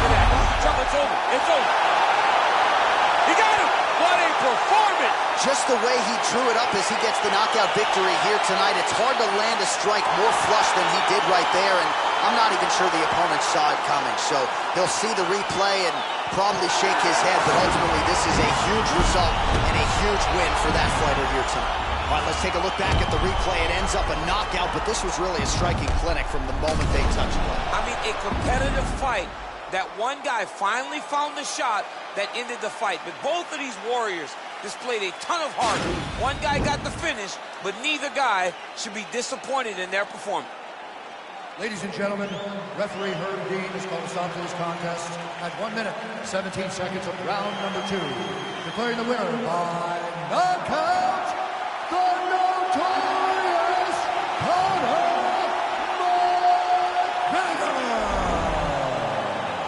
Look at that. It's over. It's over. He got him. What a performance. Just the way he drew it up as he gets the knockout victory here tonight. It's hard to land a strike more flush than he did right there, and I'm not even sure the opponent saw it coming. So he'll see the replay and probably shake his head, but ultimately this is a huge result and a huge win for that fighter here tonight. All right, let's take a look back at the replay. It ends up a knockout, but this was really a striking clinic from the moment they touched play. I mean, a competitive fight. That one guy finally found the shot that ended the fight. But both of these warriors displayed a ton of heart. One guy got the finish, but neither guy should be disappointed in their performance. Ladies and gentlemen, referee Herb Dean has called a stop to this contest at 1 minute, 17 seconds of round number 2. Declaring the winner by knockout, the notorious Conor McGregor.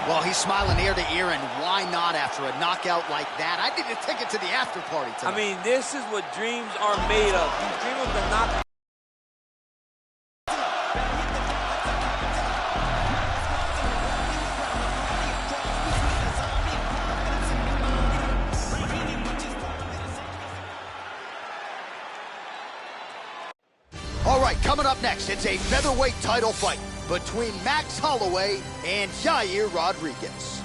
Well, he's smiling ear to ear, and why not after a knockout like that? I need a ticket to the after party tonight. I mean, this is what dreams are made of. You dream of the knockout. All right, coming up next, it's a featherweight title fight between Max Holloway and Yair Rodriguez.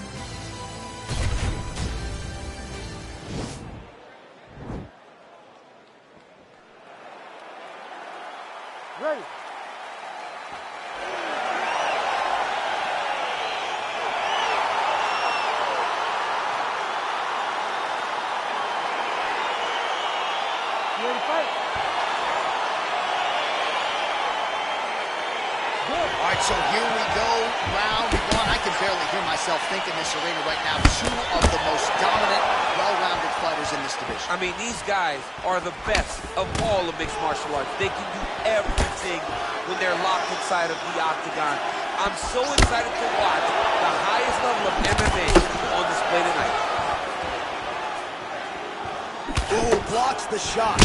Ready. You ready to fight? All right, so here we go, round one. I can barely hear myself think in this arena right now. Two of the most dominant, well-rounded fighters in this division. I mean, these guys are the best of all of mixed martial arts. They can do everything when they're locked inside of the octagon. I'm so excited to watch the highest level of MMA on display tonight. Ooh, blocks the shot.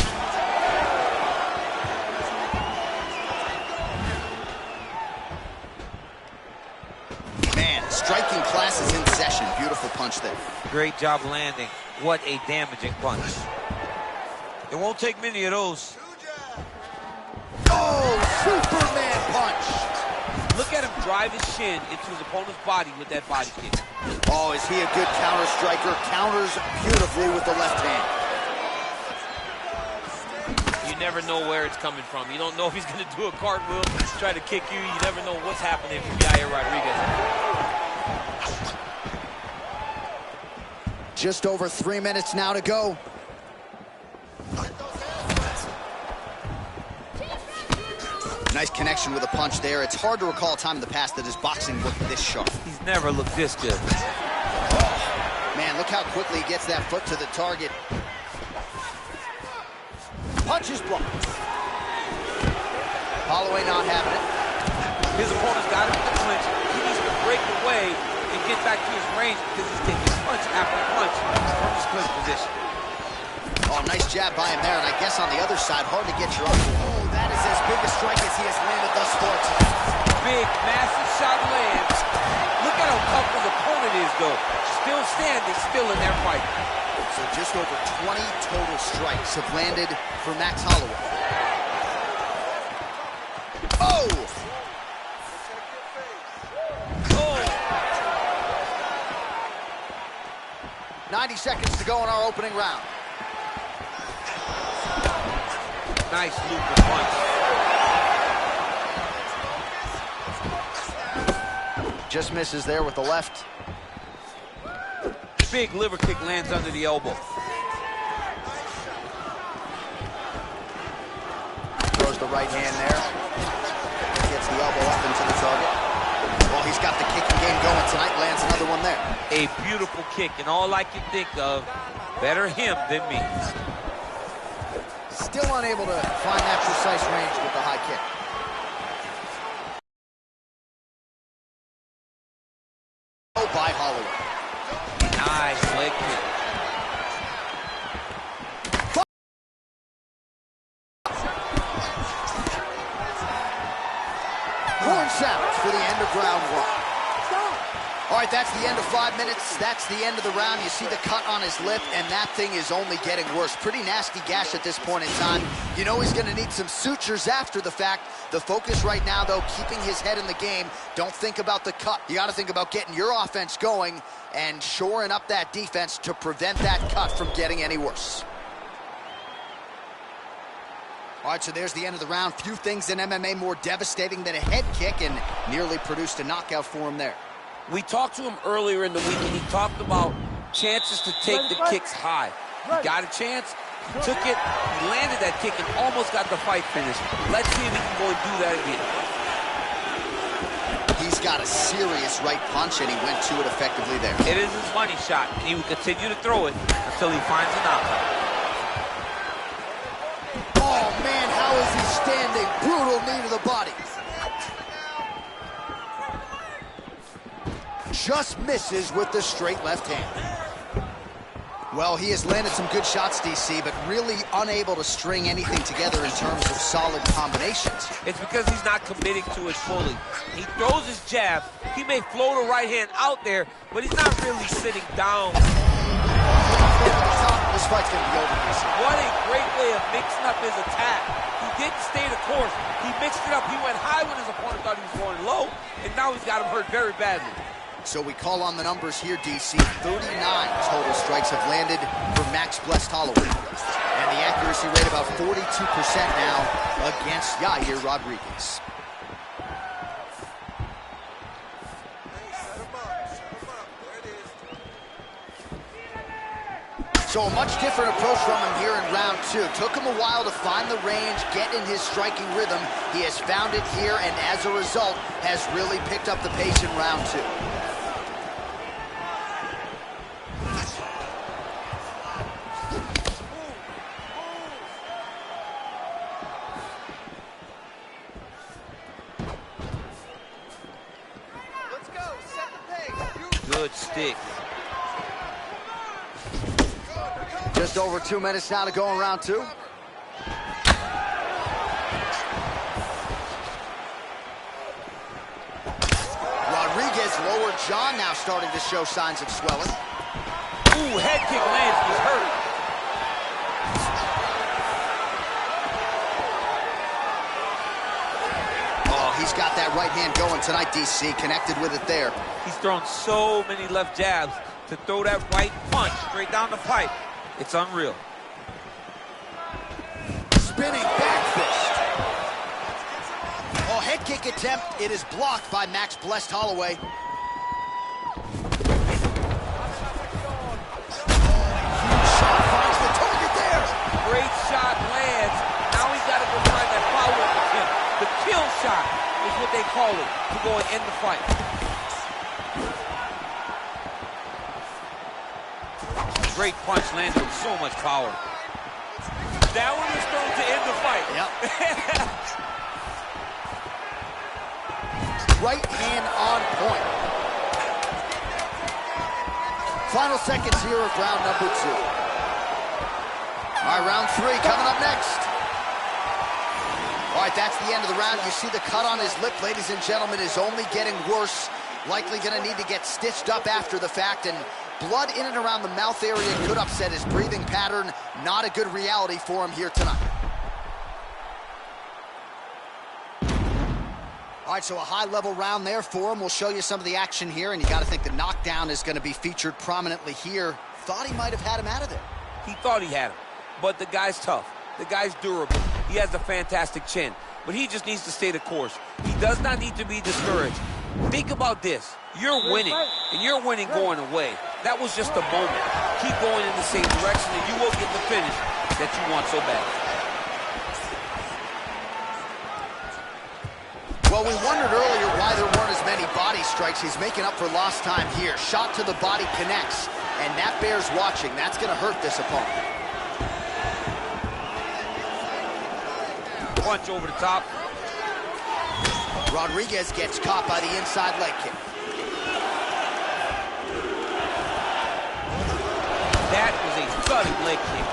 Man, striking class is in session. Beautiful punch there. Great job landing. What a damaging punch. It won't take many of those. Oh, Superman punch. Look at him drive his shin into his opponent's body with that body kick. Oh, is he a good counter striker? Counters beautifully with the left hand. You never know where it's coming from. You don't know if he's going to do a cartwheel, try to kick you. You never know what's happening from Yair Rodriguez. Just over 3 minutes now to go. Nice connection with a punch there. It's hard to recall a time in the past that his boxing looked this sharp. He's never looked this good. Man, look how quickly he gets that foot to the target. Punch is blocked. Holloway not having it. His opponent's got him in the clinch. He needs to break away and get back to his range because he's taking punch after punch from his clinch position. Oh, nice jab by him there, and I guess on the other side, hard to get your arm. Oh, that is as big a strike as he has landed thus far tonight. Big, massive shot lands. Look at how tough his opponent is, though. Still standing, still in their fight. So just over 20 total strikes have landed for Max Holloway. Oh! 90 seconds to go in our opening round. Nice loop of punch. Just misses there with the left. Big liver kick lands under the elbow. Throws the right hand there. Gets the elbow up into the target. Well, he's got the kicking game going tonight. Lands another one there. A beautiful kick, and all I can think of, better him than me. Still unable to find that precise range with the high kick. Oh, by Holloway. Nice leg kick. Horn sounds for the end of round one. All right, that's the end of 5 minutes. That's the end of the round. You see the cut on his lip, and that thing is only getting worse. Pretty nasty gash at this point in time. You know he's going to need some sutures after the fact. The focus right now, though, keeping his head in the game. Don't think about the cut. You got to think about getting your offense going and shoring up that defense to prevent that cut from getting any worse. All right, so there's the end of the round. Few things in MMA more devastating than a head kick, and nearly produced a knockout for him there. We talked to him earlier in the week, and he talked about chances to take the kicks high. He got a chance, he took it, he landed that kick, and almost got the fight finished. Let's see if he can go and do that again. He's got a serious right punch, and he went to it effectively there. It is his money shot, and he will continue to throw it until he finds a knockout. Oh, man, how is he standing? Brutal knee to the body. Just misses with the straight left hand. Well, he has landed some good shots, DC, but really unable to string anything together in terms of solid combinations. It's because he's not committing to it fully. He throws his jab. He may float a right hand out there, but he's not really sitting down. This fight's going to be over, DC. What a great way of mixing up his attack. He didn't stay the course. He mixed it up. He went high when his opponent thought he was going low, and now he's got him hurt very badly. So we call on the numbers here, DC. 39 total strikes have landed for Max Blessed Holloway. And the accuracy rate about 42% now against Yair Rodriguez. So a much different approach from him here in round two. Took him a while to find the range, get in his striking rhythm. He has found it here, and as a result, has really picked up the pace in round two. Good stick. Just over 2 minutes now to go in round two. Rodriguez lower jaw now starting to show signs of swelling. Ooh, head kick lands, he's hurt. Oh, he's got that right hand going tonight, DC. Connected with it there. He's thrown so many left jabs to throw that right punch straight down the pipe. It's unreal. spinning back fist. Oh, head kick attempt. It is blocked by Max Blessed Holloway. Great shot lands. Now he's got to go find that follow-up attempt. The kill shot is what they call it to go and end the fight. Great punch landed with so much power. That one was thrown to end the fight. Yep. Right hand on point. Final seconds here of round number 2. All right, round 3 coming up next. All right, that's the end of the round. You see the cut on his lip, ladies and gentlemen, is only getting worse. Likely going to need to get stitched up after the fact, and blood in and around the mouth area could upset his breathing pattern. Not a good reality for him here tonight. All right, so a high-level round there for him. We'll show you some of the action here, and you got to think the knockdown is going to be featured prominently here. Thought he might have had him out of there. He thought he had him, but the guy's tough. The guy's durable. He has a fantastic chin, but he just needs to stay the course. He does not need to be discouraged. Think about this. You're winning, and you're winning going away. That was just a moment. Keep going in the same direction, and you will get the finish that you want so bad. Well, we wondered earlier why there weren't as many body strikes. He's making up for lost time here. Shot to the body connects, and that bears watching. That's going to hurt this opponent. Punch over the top. Rodriguez gets caught by the inside leg kick. That was a stunning leg kick.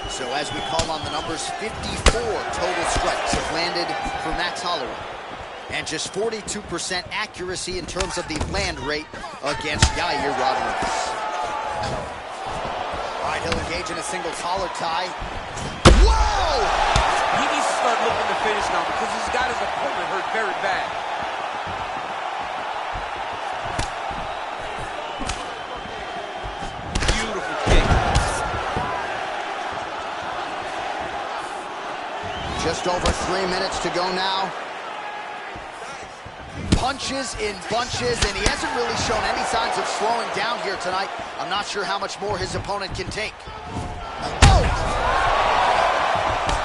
So as we call on the numbers, 54 total strikes have landed for Max Holloway. And just 42% accuracy in terms of the land rate against Yair Rodriguez. All right, he'll engage in a single collar tie. Whoa! He needs to start looking to finish now because he's got his opponent hurt very bad. Beautiful kick. Just over 3 minutes to go now. Punches in bunches, and he hasn't really shown any signs of slowing down here tonight. I'm not sure how much more his opponent can take. Oh!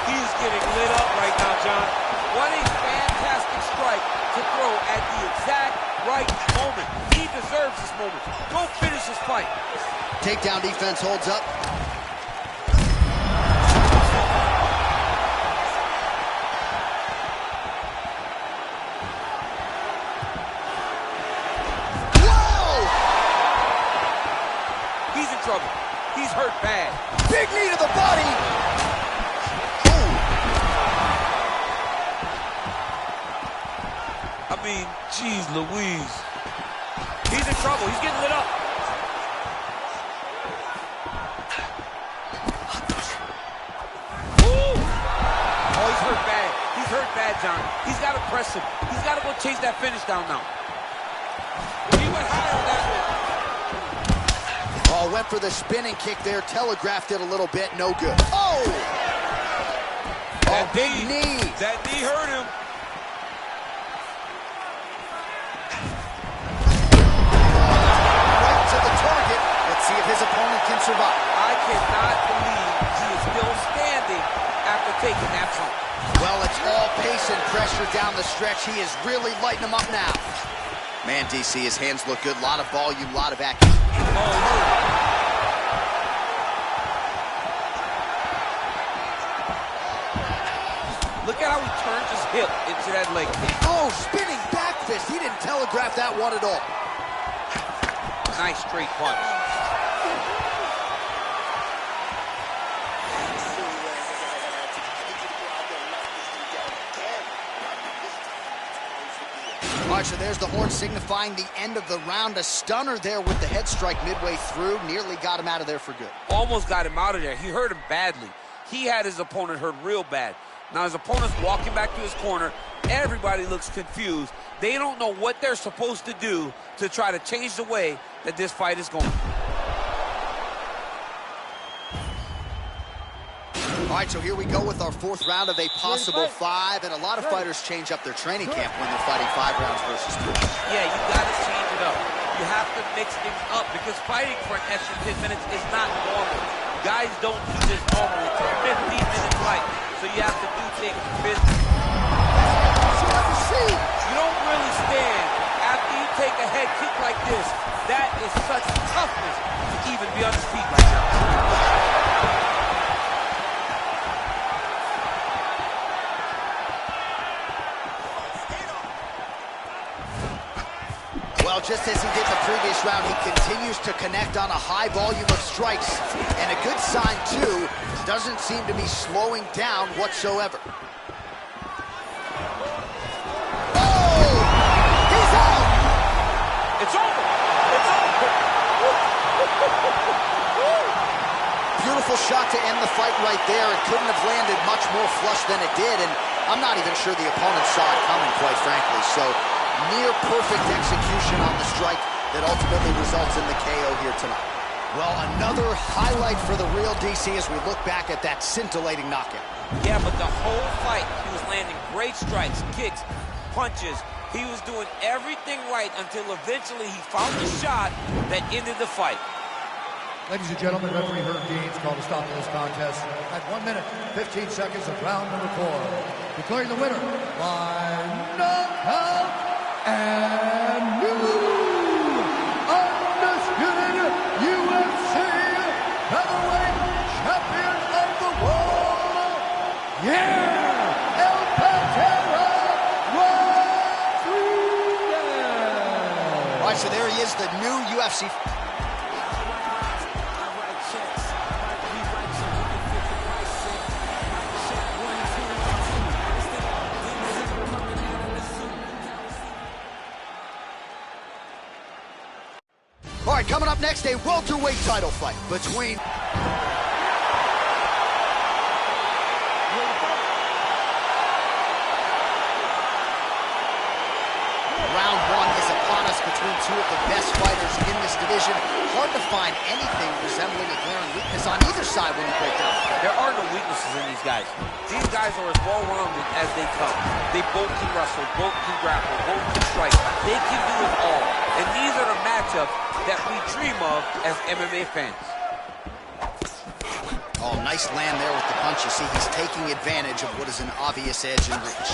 He's getting lit up right now, John. What a fantastic strike to throw at the exact right moment. He deserves this moment. Go finish this fight. Takedown defense holds up. Trouble. He's hurt bad. Big knee to the body. I mean, geez Louise. He's in trouble. He's getting lit up. Woo! Oh, he's hurt bad. He's hurt bad, John. He's got to press him. He's got to go chase that finish down now. He went higher on that one. Oh, went for the spinning kick there, telegraphed it a little bit, no good. Oh! That big knee. That knee hurt him. Right to the target. Let's see if his opponent can survive. I cannot believe he is still standing after taking that punch. Well, it's all pace and pressure down the stretch. He is really lighting him up now. Man, DC, his hands look good. A lot of volume, a lot of action. Look at how he turns his hip into that leg kick. Oh, spinning back fist. He didn't telegraph that one at all. Nice straight punch. All right, so there's the horn signifying the end of the round. A stunner there with the head strike midway through. Nearly got him out of there for good. Almost got him out of there. He hurt him badly. He had his opponent hurt real bad. Now his opponent's walking back to his corner. Everybody looks confused. They don't know what they're supposed to do to try to change the way that this fight is going. All All right, so here we go with our fourth round of a possible 5, and a lot of fighters change up their training camp when they're fighting 5 rounds versus 2. Yeah, you gotta change it up. You have to mix things up because fighting for an extra 10 minutes is not normal. Guys don't do this normally. It's a 15-minute fight, so you have to do things business. You don't really stand after you take a head kick like this. That is such toughness to even be on his feet right now. Well, just as he did the previous round, he continues to connect on a high volume of strikes. And a good sign, too, doesn't seem to be slowing down whatsoever. Oh! He's out! It's over! It's over! Beautiful shot to end the fight right there. It couldn't have landed much more flush than it did, and I'm not even sure the opponent saw it coming, quite frankly. So, near perfect execution on the strike that ultimately results in the KO here tonight. Well, another highlight for the real DC as we look back at that scintillating knockout. Yeah, but the whole fight, he was landing great strikes, kicks, punches. He was doing everything right until eventually he found the shot that ended the fight. Ladies and gentlemen, referee Herb Dean's called a stop to this contest at 1 minute, 15 seconds of round number 4. Declaring the winner by knockout and new undisputed UFC featherweight champion of the world, yeah, El Patera Rodriguez. All right, so there he is, the new UFC. All right, coming up next, a welterweight title fight between... Round 1 is upon us between 2 of the best fighters in this division. Hard to find anything resembling a glaring weakness on either side when you break down the fight. There are no weaknesses in these guys. These guys are as well-rounded as they come. They both can wrestle, both can grapple, both can strike. They can do it all. And these are the matchups that we dream of as MMA fans. Oh, nice land there with the punch. You see, he's taking advantage of what is an obvious edge and reach.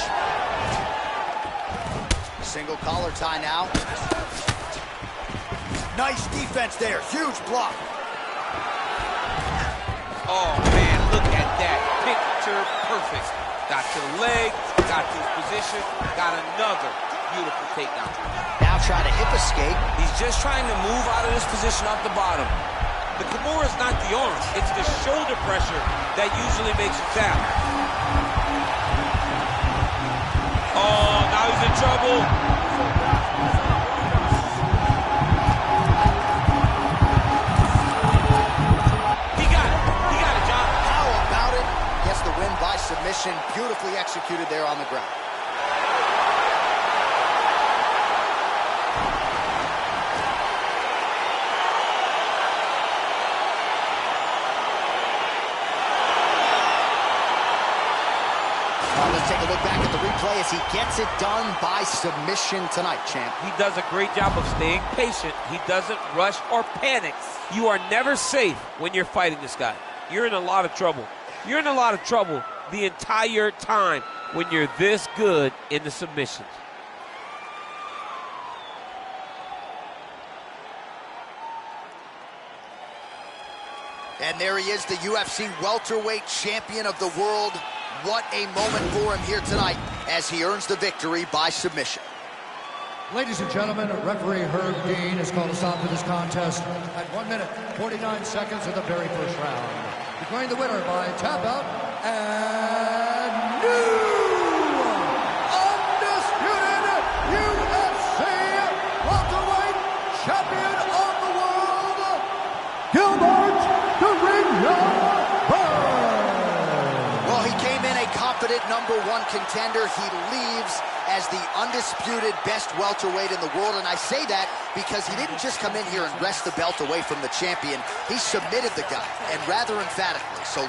Single collar tie now. Nice defense there. Huge block. Oh, man, look at that. Picture perfect. Got to the leg, got to his position, got another beautiful takedown. Now trying to hip escape. He's just trying to move out of this position off the bottom. The Kimura's not the arm. It's the shoulder pressure that usually makes you tap. Oh, now he's in trouble. He got it, John. How about it? Gets the win by submission. Beautifully executed there on the ground. Let's take a look back at the replay as he gets it done by submission tonight, champ. He does a great job of staying patient. He doesn't rush or panic. You are never safe when you're fighting this guy. You're in a lot of trouble. You're in a lot of trouble the entire time when you're this good in the submissions. And there he is, the UFC welterweight champion of the world. What a moment for him here tonight as he earns the victory by submission. Ladies and gentlemen, referee Herb Dean has called a stop to this contest at 1 minute, 49 seconds of the very first round. Declaring the winner by tap out and new undisputed UFC welterweight champion of the world, Gilbert the Ring Well, he came in a confident #1 contender. He leaves as the undisputed best welterweight in the world, and I say that because he didn't just come in here and wrest the belt away from the champion. He submitted the guy, and rather emphatically. So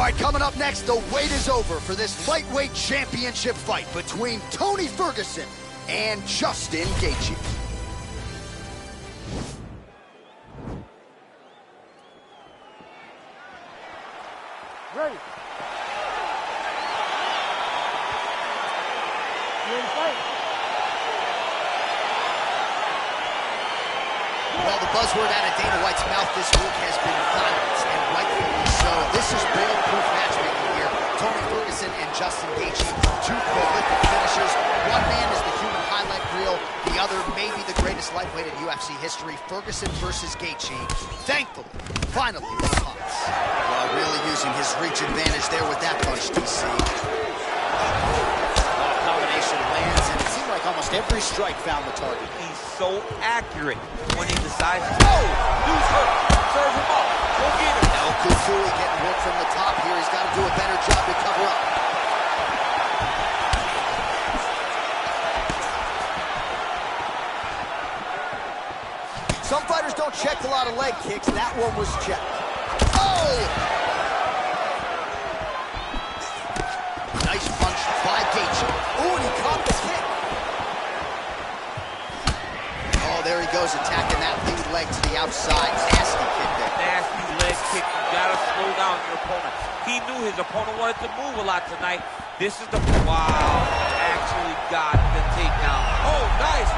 right, coming up next, the wait is over for this lightweight championship fight between Tony Ferguson and Justin Gaethje. Ready. You ready to fight? Well, the buzzword out of Dana White's mouth this week has been violence, and rightfully so. This is bulletproof matchmaking here. Tony Ferguson and Justin Gaethje, two prolific finishers. One man is the human highlight reel. The other may be the greatest lightweight in UFC history. Ferguson versus Gaethje. Thankfully, finally, the punch. Well, really using his reach advantage there with that punch, DC. Combination lands, and it seemed like almost every strike found the target. He's so accurate when he decides to. Oh! Dude's hurt. Serve him up. Go get him. Now, Kufui getting work from the top here. He's got to do a better job to cover up. Some fighters don't check a lot of leg kicks. That one was checked. Oh! Nice punch by Gaethje. Oh, and he caught the kick. Oh, there he goes, attacking that lead leg to the outside. Nasty kick there. Nasty leg kick. You gotta slow down your opponent. He knew his opponent wanted to move a lot tonight. This is the... Wow. Actually got the takedown. Oh, nice.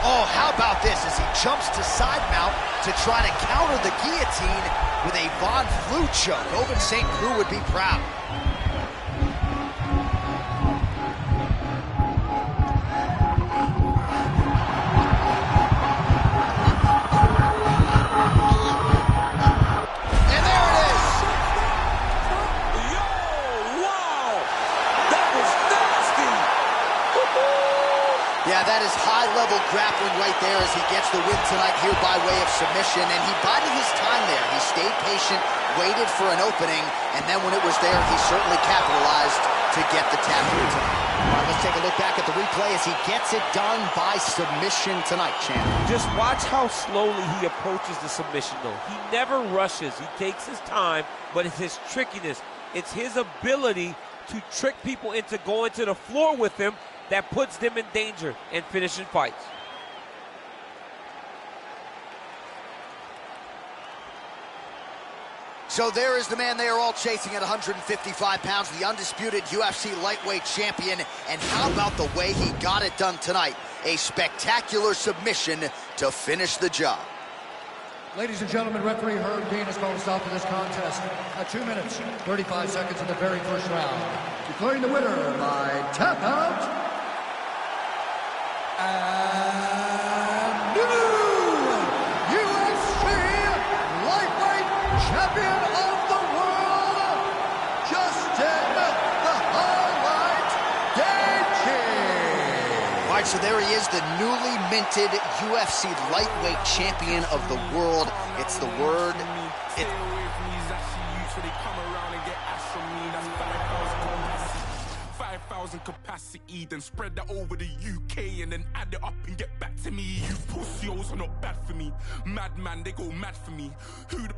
Oh, how about this as he jumps to side mount to try to counter the guillotine with a Von Flue choke. Ovince St. Preux would be proud. And there it is! Yo, wow! That was nasty! Yeah, that is high-level grappling right there as he gets the win tonight here by way of submission, and he bided his time there. He stayed patient, waited for an opening, and then when it was there, he certainly capitalized to get the tap here tonight. All right, let's take a look back at the replay as he gets it done by submission tonight, champ. Just watch how slowly he approaches the submission, though. He never rushes. He takes his time, but it's his trickiness. It's his ability to trick people into going to the floor with him that puts them in danger and finishing fights. So there is the man they are all chasing at 155 pounds, the undisputed UFC lightweight champion. And how about the way he got it done tonight? A spectacular submission to finish the job. Ladies and gentlemen, referee Herb Dean has called a stop to this contest at 2 minutes, 35 seconds in the very first round. Declaring the winner by tap out. And new UFC lightweight champion of the world, Justin the Highlight Gaethje. All right, so there he is, the newly minted UFC lightweight champion of the world. It's the word... Capacity, then spread that over the UK and then add it up and get back to me. You pussios are not bad for me. Madman, they go mad for me. Who the